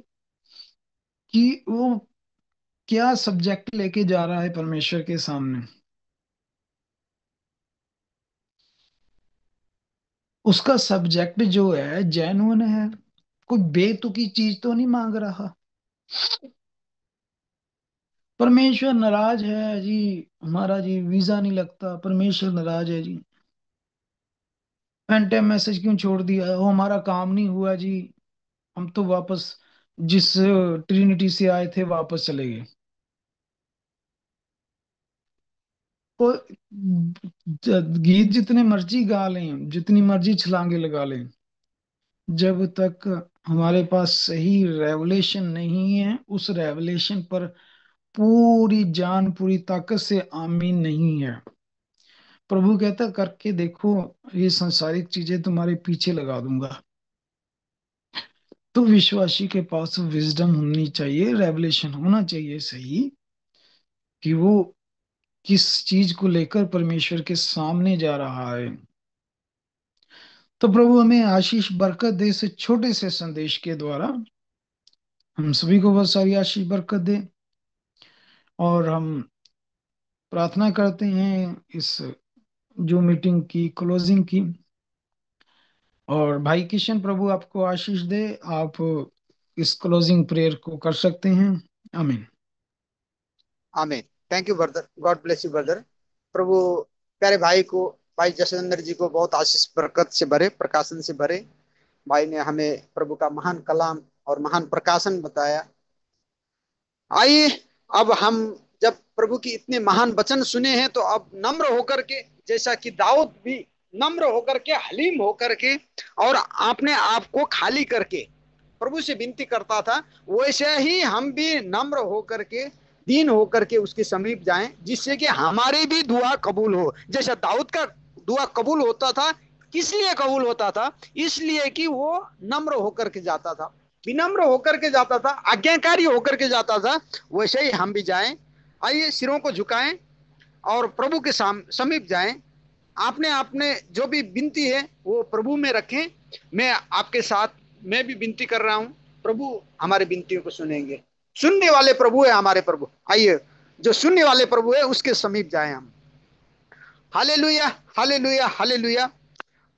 कि वो क्या सब्जेक्ट लेके जा रहा है परमेश्वर के सामने। उसका सब्जेक्ट जो है जेन्युइन है, कोई बेतुकी चीज तो नहीं मांग रहा। परमेश्वर नाराज है जी, हमारा जी वीजा नहीं लगता, परमेश्वर नाराज है जी, एंड टाइम मैसेज क्यों छोड़ दिया, वो हमारा काम नहीं हुआ जी, हम तो वापस जिस ट्रिनिटी से आए थे वापस चले गए। तो गीत जितने मर्जी गा लें, जितनी मर्जी छलांगे लगा लें, जब तक हमारे पास सही रेवलेशन नहीं है, उस रेवलेशन पर पूरी जान पूरी ताकत से आमीन नहीं है। प्रभु कहता करके देखो, ये संसारिक चीजें तुम्हारे पीछे लगा दूंगा। तो विश्वासी के पास विजडम होनी चाहिए, रेवलेशन होना चाहिए सही, कि वो किस चीज को लेकर परमेश्वर के सामने जा रहा है। तो प्रभु हमें आशीष बरकत दे इस छोटे से संदेश के द्वारा, हम सभी को बहुत सारी आशीष बरकत दे। और हम प्रार्थना करते हैं इस जो मीटिंग की क्लोजिंग की। और भाई किशन प्रभु आपको आशीष दे, आप इस क्लोजिंग प्रेयर को कर सकते हैं। आमीन। आमीन। Thank you brother, God bless you brother. प्रभु प्यारे भाई को, भाई जसविंदर जी को बहुत आशीष बरकत से भरे, प्रकाशन से भरे। भाई ने हमें प्रभु का महान कलाम और महान प्रकाशन बताया। आइए अब हम जब प्रभु की इतने महान वचन सुने हैं तो अब नम्र होकर के, जैसा कि दाऊद भी नम्र होकर के, हलीम होकर के और अपने आप को खाली करके प्रभु से विनती करता था, वैसे ही हम भी नम्र होकर के, दीन होकर के उसके समीप जाएं, जिससे कि हमारी भी दुआ कबूल हो। जैसा दाऊद का दुआ कबूल होता था, किस लिए कबूल होता था? इसलिए कि वो नम्र होकर के जाता था, विनम्र होकर के जाता था, आज्ञाकारी होकर के जाता था। वैसे ही हम भी जाएं। आइए सिरों को झुकाएं और प्रभु के समीप जाएं। आपने आपने जो भी विनती है वो प्रभु में रखें। मैं आपके साथ मैं भी विनती कर रहा हूं, प्रभु हमारे विनतियों को सुनेंगे। सुनने वाले प्रभु है हमारे प्रभु। आइए जो सुनने वाले प्रभु है उसके समीप जाएं हम। Hallelujah, hallelujah, hallelujah.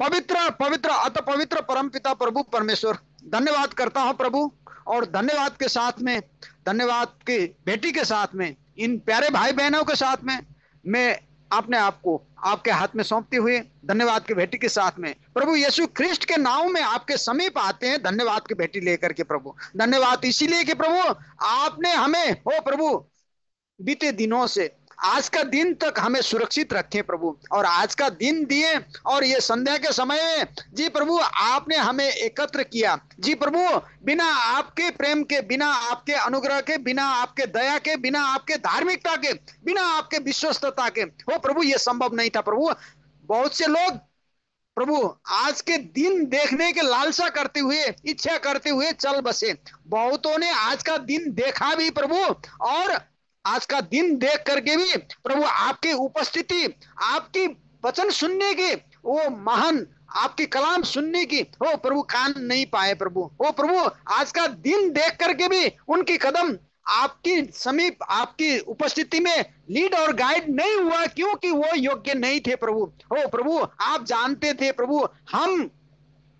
पवित्र पवित्र अत पवित्र परमपिता प्रभु परमेश्वर, धन्यवाद करता हूं प्रभु, और धन्यवाद के साथ में, धन्यवाद की बेटी के साथ में, इन प्यारे भाई बहनों के साथ में मैं अपने आप को आपके हाथ में सौंपते हुए धन्यवाद की भेंट के साथ में प्रभु यीशु ख्रिस्ट के नाम में आपके समीप आते हैं, धन्यवाद की भेंट लेकर के प्रभु। धन्यवाद इसीलिए कि प्रभु आपने हमें, ओ प्रभु, बीते दिनों से आज का दिन तक हमें सुरक्षित रखे प्रभु, और आज का दिन दिए, और ये संध्या के समय में जी प्रभु आपने हमें एकत्र किया जी प्रभु। बिना आपके प्रेम के, बिना आपके अनुग्रह के, बिना आपके दया के, बिना आपके धार्मिकता के, बिना आपके विश्वस्तता के, हो प्रभु ये संभव नहीं था प्रभु। बहुत से लोग प्रभु आज के दिन देखने के लालसा करते हुए, इच्छा करते हुए चल बसे। बहुतों ने आज का दिन देखा भी प्रभु, और आज का दिन देख करके भी प्रभु आपकी उपस्थिति, आपकी वचन सुनने की, वो महान आपकी कलाम सुनने की हो प्रभु कान नहीं पाए प्रभु। ओ प्रभु आज का दिन देख करके भी उनकी कदम आपकी समीप, आपकी उपस्थिति में लीड और गाइड नहीं हुआ, क्योंकि वो योग्य नहीं थे प्रभु। ओ प्रभु आप जानते थे प्रभु हम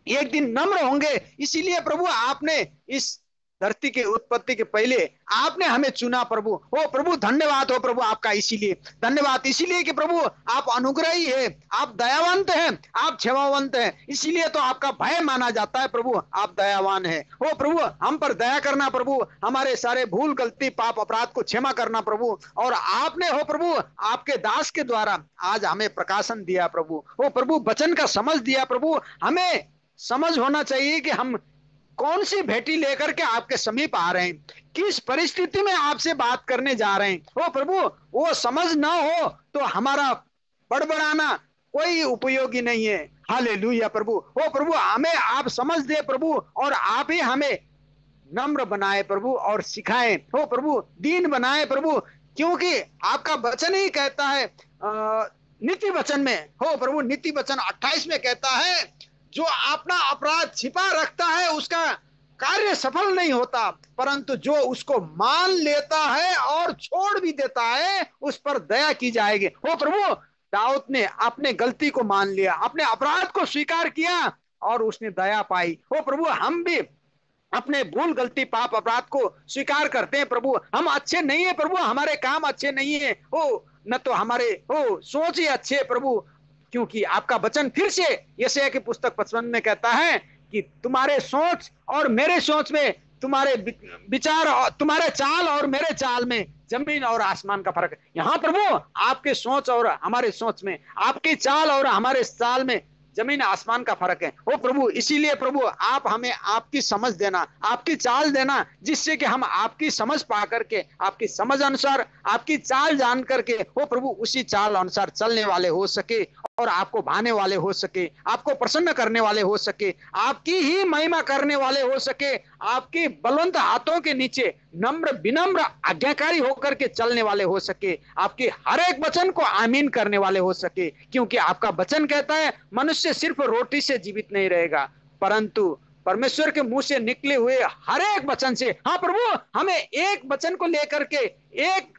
एक दिन नम्र होंगे, इसीलिए प्रभु आपने इस धरती के उत्पत्ति के पहले आपने हमें चुना प्रभु। ओ प्रभु धन्यवाद हो प्रभु आपका, इसीलिए धन्यवाद, इसीलिए कि प्रभु आप अनुग्रही है, आप दयावंत हैं, आप क्षमावंत हैं, इसीलिए तो आपका भय माना जाता है प्रभु। आप दयावान है। ओ प्रभु हम पर दया करना प्रभु, हमारे सारे भूल गलती पाप अपराध को क्षमा करना प्रभु। और आपने हो प्रभु आपके दास के द्वारा आज हमें प्रकाशन दिया प्रभु। ओ प्रभु वचन का समझ दिया प्रभु। हमें समझ होना चाहिए कि हम कौन सी भेंटी लेकर के आपके समीप आ रहे हैं, किस परिस्थिति में आपसे बात करने जा रहे हैं। ओ प्रभु वो समझ ना हो तो हमारा बड़बड़ाना कोई उपयोगी नहीं है। हालेलुया प्रभु। ओ प्रभु हमें आप समझ दे प्रभु, और आप ही हमें नम्र बनाए प्रभु और सिखाएं। ओ प्रभु दीन बनाए प्रभु, क्योंकि आपका वचन ही कहता है नीति वचन में, हो प्रभु नीति वचन 28 में कहता है, जो अपना अपराध छिपा रखता है उसका कार्य सफल नहीं होता, परंतु जो उसको मान लेता है और छोड़ भी देता है उस पर दया की जाएगी। ओ प्रभु दाऊद ने अपने गलती को मान लिया, अपने अपराध को स्वीकार किया और उसने दया पाई। ओ प्रभु हम भी अपने भूल गलती पाप अपराध को स्वीकार करते हैं प्रभु। हम अच्छे नहीं है प्रभु, हमारे काम अच्छे नहीं है, ओ न तो हमारे सोच ही अच्छे है प्रभु, क्योंकि आपका वचन फिर से यशायाह की पुस्तक 55 में कहता है कि तुम्हारे सोच और मेरे सोच में, तुम्हारे विचार, तुम्हारे चाल और मेरे चाल में जमीन और आसमान का फर्क है। यहाँ प्रभु आपके सोच और हमारे सोच में, आपकी चाल और हमारे चाल में जमीन आसमान का फर्क है। ओ प्रभु इसीलिए प्रभु आप हमें आपकी समझ देना, आपकी चाल देना, जिससे कि हम आपकी समझ पा करके, आपकी समझ अनुसार, आपकी चाल जान करके ओ प्रभु उसी चाल अनुसार चलने वाले हो सके, और आपको भाने वाले हो सके, आपको प्रसन्न करने वाले हो सके, आपकी ही महिमा करने वाले हो सके, आपकी बलवंत हाथों के नीचे नम्र विनम्र आज्ञाकारी होकर के चलने वाले हो सके, आपके हर एक वचन को आमीन करने वाले हो सके, क्योंकि आपका वचन कहता है मनुष्य सिर्फ रोटी से जीवित नहीं रहेगा, परंतु परमेश्वर के मुंह से निकले हुए हर एक वचन से। हाँ प्रभु हमें एक वचन को लेकर के, एक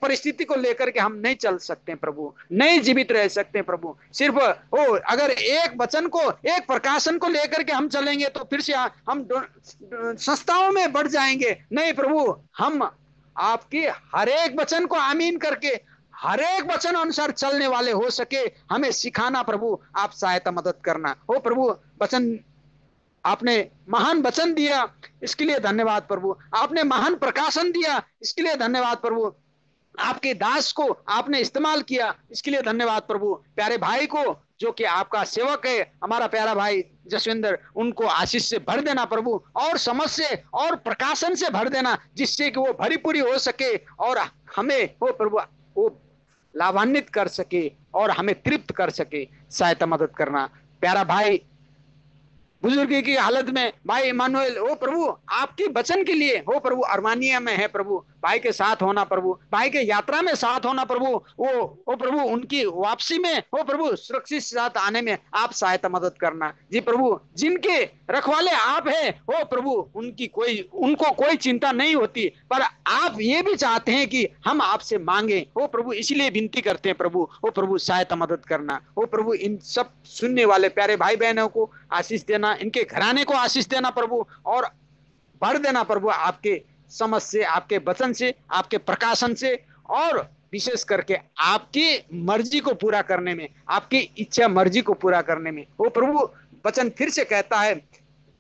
परिस्थिति को लेकर के हम नहीं चल सकते प्रभु, नहीं जीवित रह सकते प्रभु। सिर्फ अगर एक वचन को, एक प्रकाशन को लेकर के हम चलेंगे तो फिर से हम संस्थाओं में बढ़ जाएंगे। नहीं प्रभु हम आपके हर एक वचन को आमीन करके हर एक वचन अनुसार चलने वाले हो सके, हमें सिखाना प्रभु, आप सहायता मदद करना। ओ प्रभु वचन आपने महान वचन दिया इसके लिए धन्यवाद प्रभु, आपने महान प्रकाशन दिया इसके लिए धन्यवाद प्रभु। आपके दास को आपने इस्तेमाल किया, इसके लिए धन्यवाद प्रभु। प्यारे भाई को जो कि आपका सेवक है, हमारा प्यारा भाई जसविंदर, उनको आशीष से भर देना प्रभु, और समझ से और प्रकाशन से भर देना, जिससे कि वो भरी पूरी हो सके और हमें वो प्रभु वो लाभान्वित कर सके और हमें तृप्त कर सके। सहायता मदद करना। प्यारा भाई बुजुर्गी की हालत में भाई इमानुएल, ओ प्रभु आपके वचन के लिए हो प्रभु अर्मानिया में है प्रभु, भाई के साथ होना प्रभु, भाई के यात्रा में साथ होना प्रभु, ओ प्रभु उनकी वापसी में हो प्रभु सुरक्षित साथ आने में आप सहायता मदद करना। जी प्रभु, जिनके रखवाले आप हैं हो प्रभु, उनको कोई चिंता नहीं होती, पर आप ये भी चाहते हैं कि हम आपसे मांगे हो प्रभु, इसलिए विनती करते हैं प्रभु। ओ प्रभु सहायता मदद करना। ओ प्रभु इन सब सुनने वाले प्यारे भाई बहनों को आशीष देना, इनके घराने को आशीष देना प्रभु, और भर देना प्रभु आपके समझ से, आपके वचन से, आपके प्रकाशन से, और विशेष करके आपकी मर्जी को पूरा करने में, आपकी इच्छा मर्जी को पूरा करने में। वो प्रभु वचन फिर से कहता है,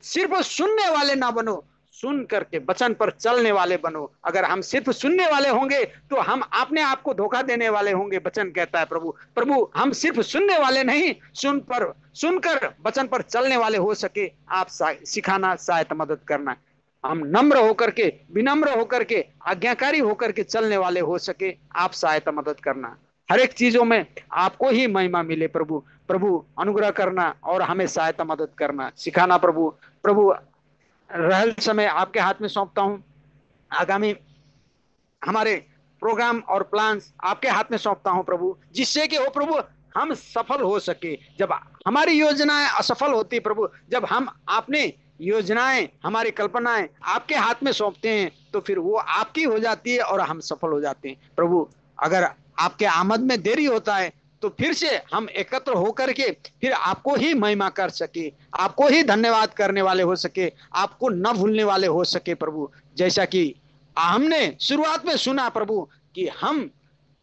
सिर्फ सुनने वाले ना बनो, सुन करके वचन पर चलने वाले बनो। अगर हम सिर्फ सुनने वाले होंगे तो हम अपने आप को धोखा देने वाले होंगे। वचन कहता है प्रभु हम सिर्फ सुनने वाले नहीं, सुनकर वचन पर चलने वाले हो सके आप सिखाना, सहायता मदद करना। हम नम्र होकर के, विनम्र होकर के, आज्ञाकारी होकर के चलने वाले हो सके आप सहायता मदद करना। हर एक चीजों में आपको ही महिमा मिले प्रभु अनुग्रह करना और हमें सहायता मदद करना, सिखाना प्रभु रहल समय आपके हाथ में सौंपता हूं। आगामी हमारे प्रोग्राम और प्लान्स आपके हाथ में सौंपता हूं प्रभु, जिससे कि हो प्रभु हम सफल हो सके। जब हमारी योजनाएं असफल होती प्रभु, जब हम अपने योजनाएं, हमारी कल्पनाएं आपके हाथ में सौंपते हैं, तो फिर वो आपकी हो जाती है और हम सफल हो जाते हैं प्रभु। अगर आपके आमद में देरी होता है तो फिर से हम एकत्र होकर के फिर आपको ही महिमा कर सके, आपको ही धन्यवाद करने वाले हो सके, आपको न भूलने वाले हो सके प्रभु। जैसा कि हमने शुरुआत में सुना प्रभु कि हम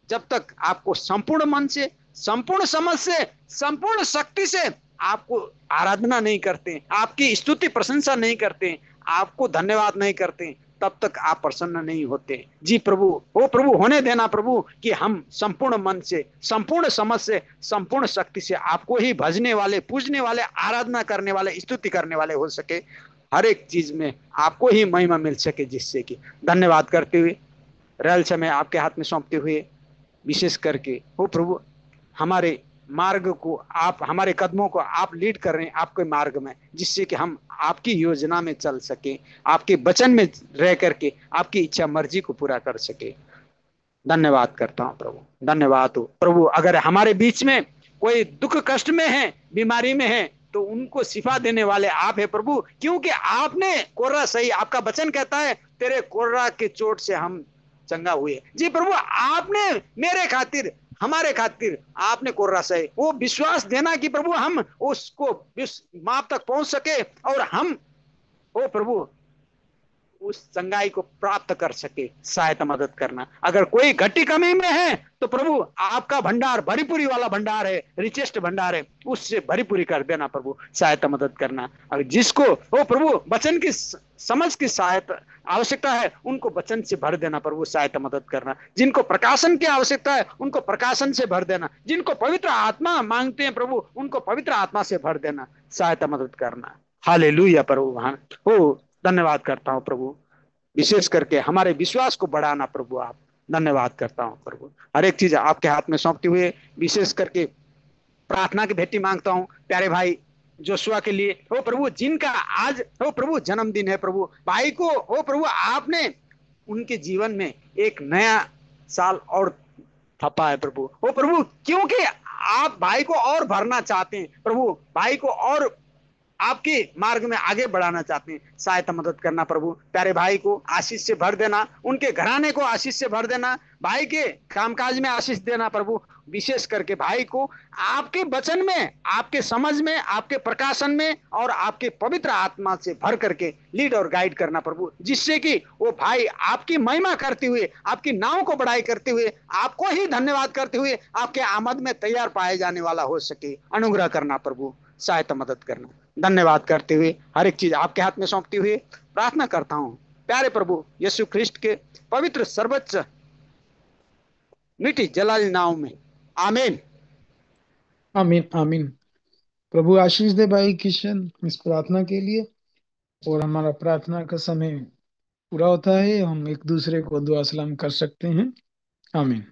जब तक आपको संपूर्ण मन से, संपूर्ण समझ से, संपूर्ण शक्ति से आपको आराधना नहीं करते, आपकी स्तुति प्रशंसा नहीं करते, आपको धन्यवाद नहीं करते, तब तक आप प्रसन्न नहीं होते। जी प्रभु, ओ प्रभु होने देना प्रभु कि हम संपूर्ण मन से, संपूर्ण समझ से, संपूर्ण शक्ति से आपको ही भजने वाले, पूजने वाले, आराधना करने वाले, स्तुति करने वाले हो सके। हर एक चीज में आपको ही महिमा मिल सके, जिससे कि धन्यवाद करते हुए रहल समय आपके हाथ में सौंपते हुए, विशेष करके हो प्रभु हमारे मार्ग को आप, हमारे कदमों को आप लीड कर रहे हैं आपके मार्ग में, जिससे कि हम आपकी योजना में चल सके, आपके वचन में रह करके आपकी इच्छा मर्जी को पूरा कर सके। धन्यवाद करता हूं प्रभु, धन्यवाद हो प्रभु। अगर हमारे बीच में कोई दुख कष्ट में है, बीमारी में है, तो उनको शिफा देने वाले आप है प्रभु, क्योंकि आपने कोर्रा सही, आपका वचन कहता है तेरे कोर्रा के चोट से हम चंगा हुए। जी प्रभु, आपने मेरे खातिर, हमारे खातिर आपने कोर्रा सही, वो विश्वास देना कि प्रभु हम उसको माप तक पहुंच सके और हम ओ प्रभु उस चंगाई को प्राप्त कर सके। सहायता मदद करना। अगर कोई घटी कमी में है तो प्रभु आपका भंडार भरीपूरी वाला भंडार है, रिचेस्ट भंडार है, उससे भरीपूरी कर देना प्रभु। सहायता मदद करना। अगर जिसको ओ प्रभु वचन की समझ की सहायता आवश्यकता है, उनको वचन से भर देना प्रभु। सहायता मदद करना। जिनको प्रकाशन की आवश्यकता है, उनको प्रकाशन से भर देना। जिनको पवित्र आत्मा मांगते हैं प्रभु, उनको पवित्र आत्मा से भर देना। सहायता मदद करना। हालेलुया प्रभु। हो धन्यवाद करता हूं प्रभु, विशेष करके हमारे विश्वास को बढ़ाना प्रभु। आप धन्यवाद करता हूं प्रभु। हर एक चीज आपके हाथ में सौंपते हुए विशेष करके प्रार्थना की भेंट मांगता हूं प्यारे भाई जोशुआ के लिए। हो प्रभु जिनका आज हो प्रभु जन्मदिन है प्रभु, भाई को हो प्रभु आपने उनके जीवन में एक नया साल और थपा है प्रभु। हो प्रभु क्योंकि आप भाई को और भरना चाहते हैं प्रभु, भाई को और आपके मार्ग में आगे बढ़ाना चाहते हैं। सहायता मदद करना प्रभु। प्यारे भाई को आशीष से भर देना, उनके घराने को आशीष से भर देना, भाई के कामकाज में आशीष देना प्रभु। विशेष करके भाई को आपके वचन में, आपके समझ में, आपके प्रकाशन में और आपके पवित्र आत्मा से भर करके लीड और गाइड करना प्रभु, जिससे कि वो भाई आपकी महिमा करते हुए, आपकी नाम को बढ़ाई करते हुए, आपको ही धन्यवाद करते हुए आपके आमद में तैयार पाए जाने वाला हो सके। अनुग्रह करना प्रभु। सहायता मदद करना। धन्यवाद करते हुए हर एक चीज आपके हाथ में सौंपते हुए प्रार्थना करता हूं प्यारे प्रभु यीशु ख्रिस्ट के पवित्र सर्वोच्च मीठी जलाली नाव में। आमीन। आमीन आमीन। प्रभु आशीष दे भाई किशन इस प्रार्थना के लिए। और हमारा प्रार्थना का समय पूरा होता है, हम एक दूसरे को दुआ सलाम कर सकते हैं। आमीन।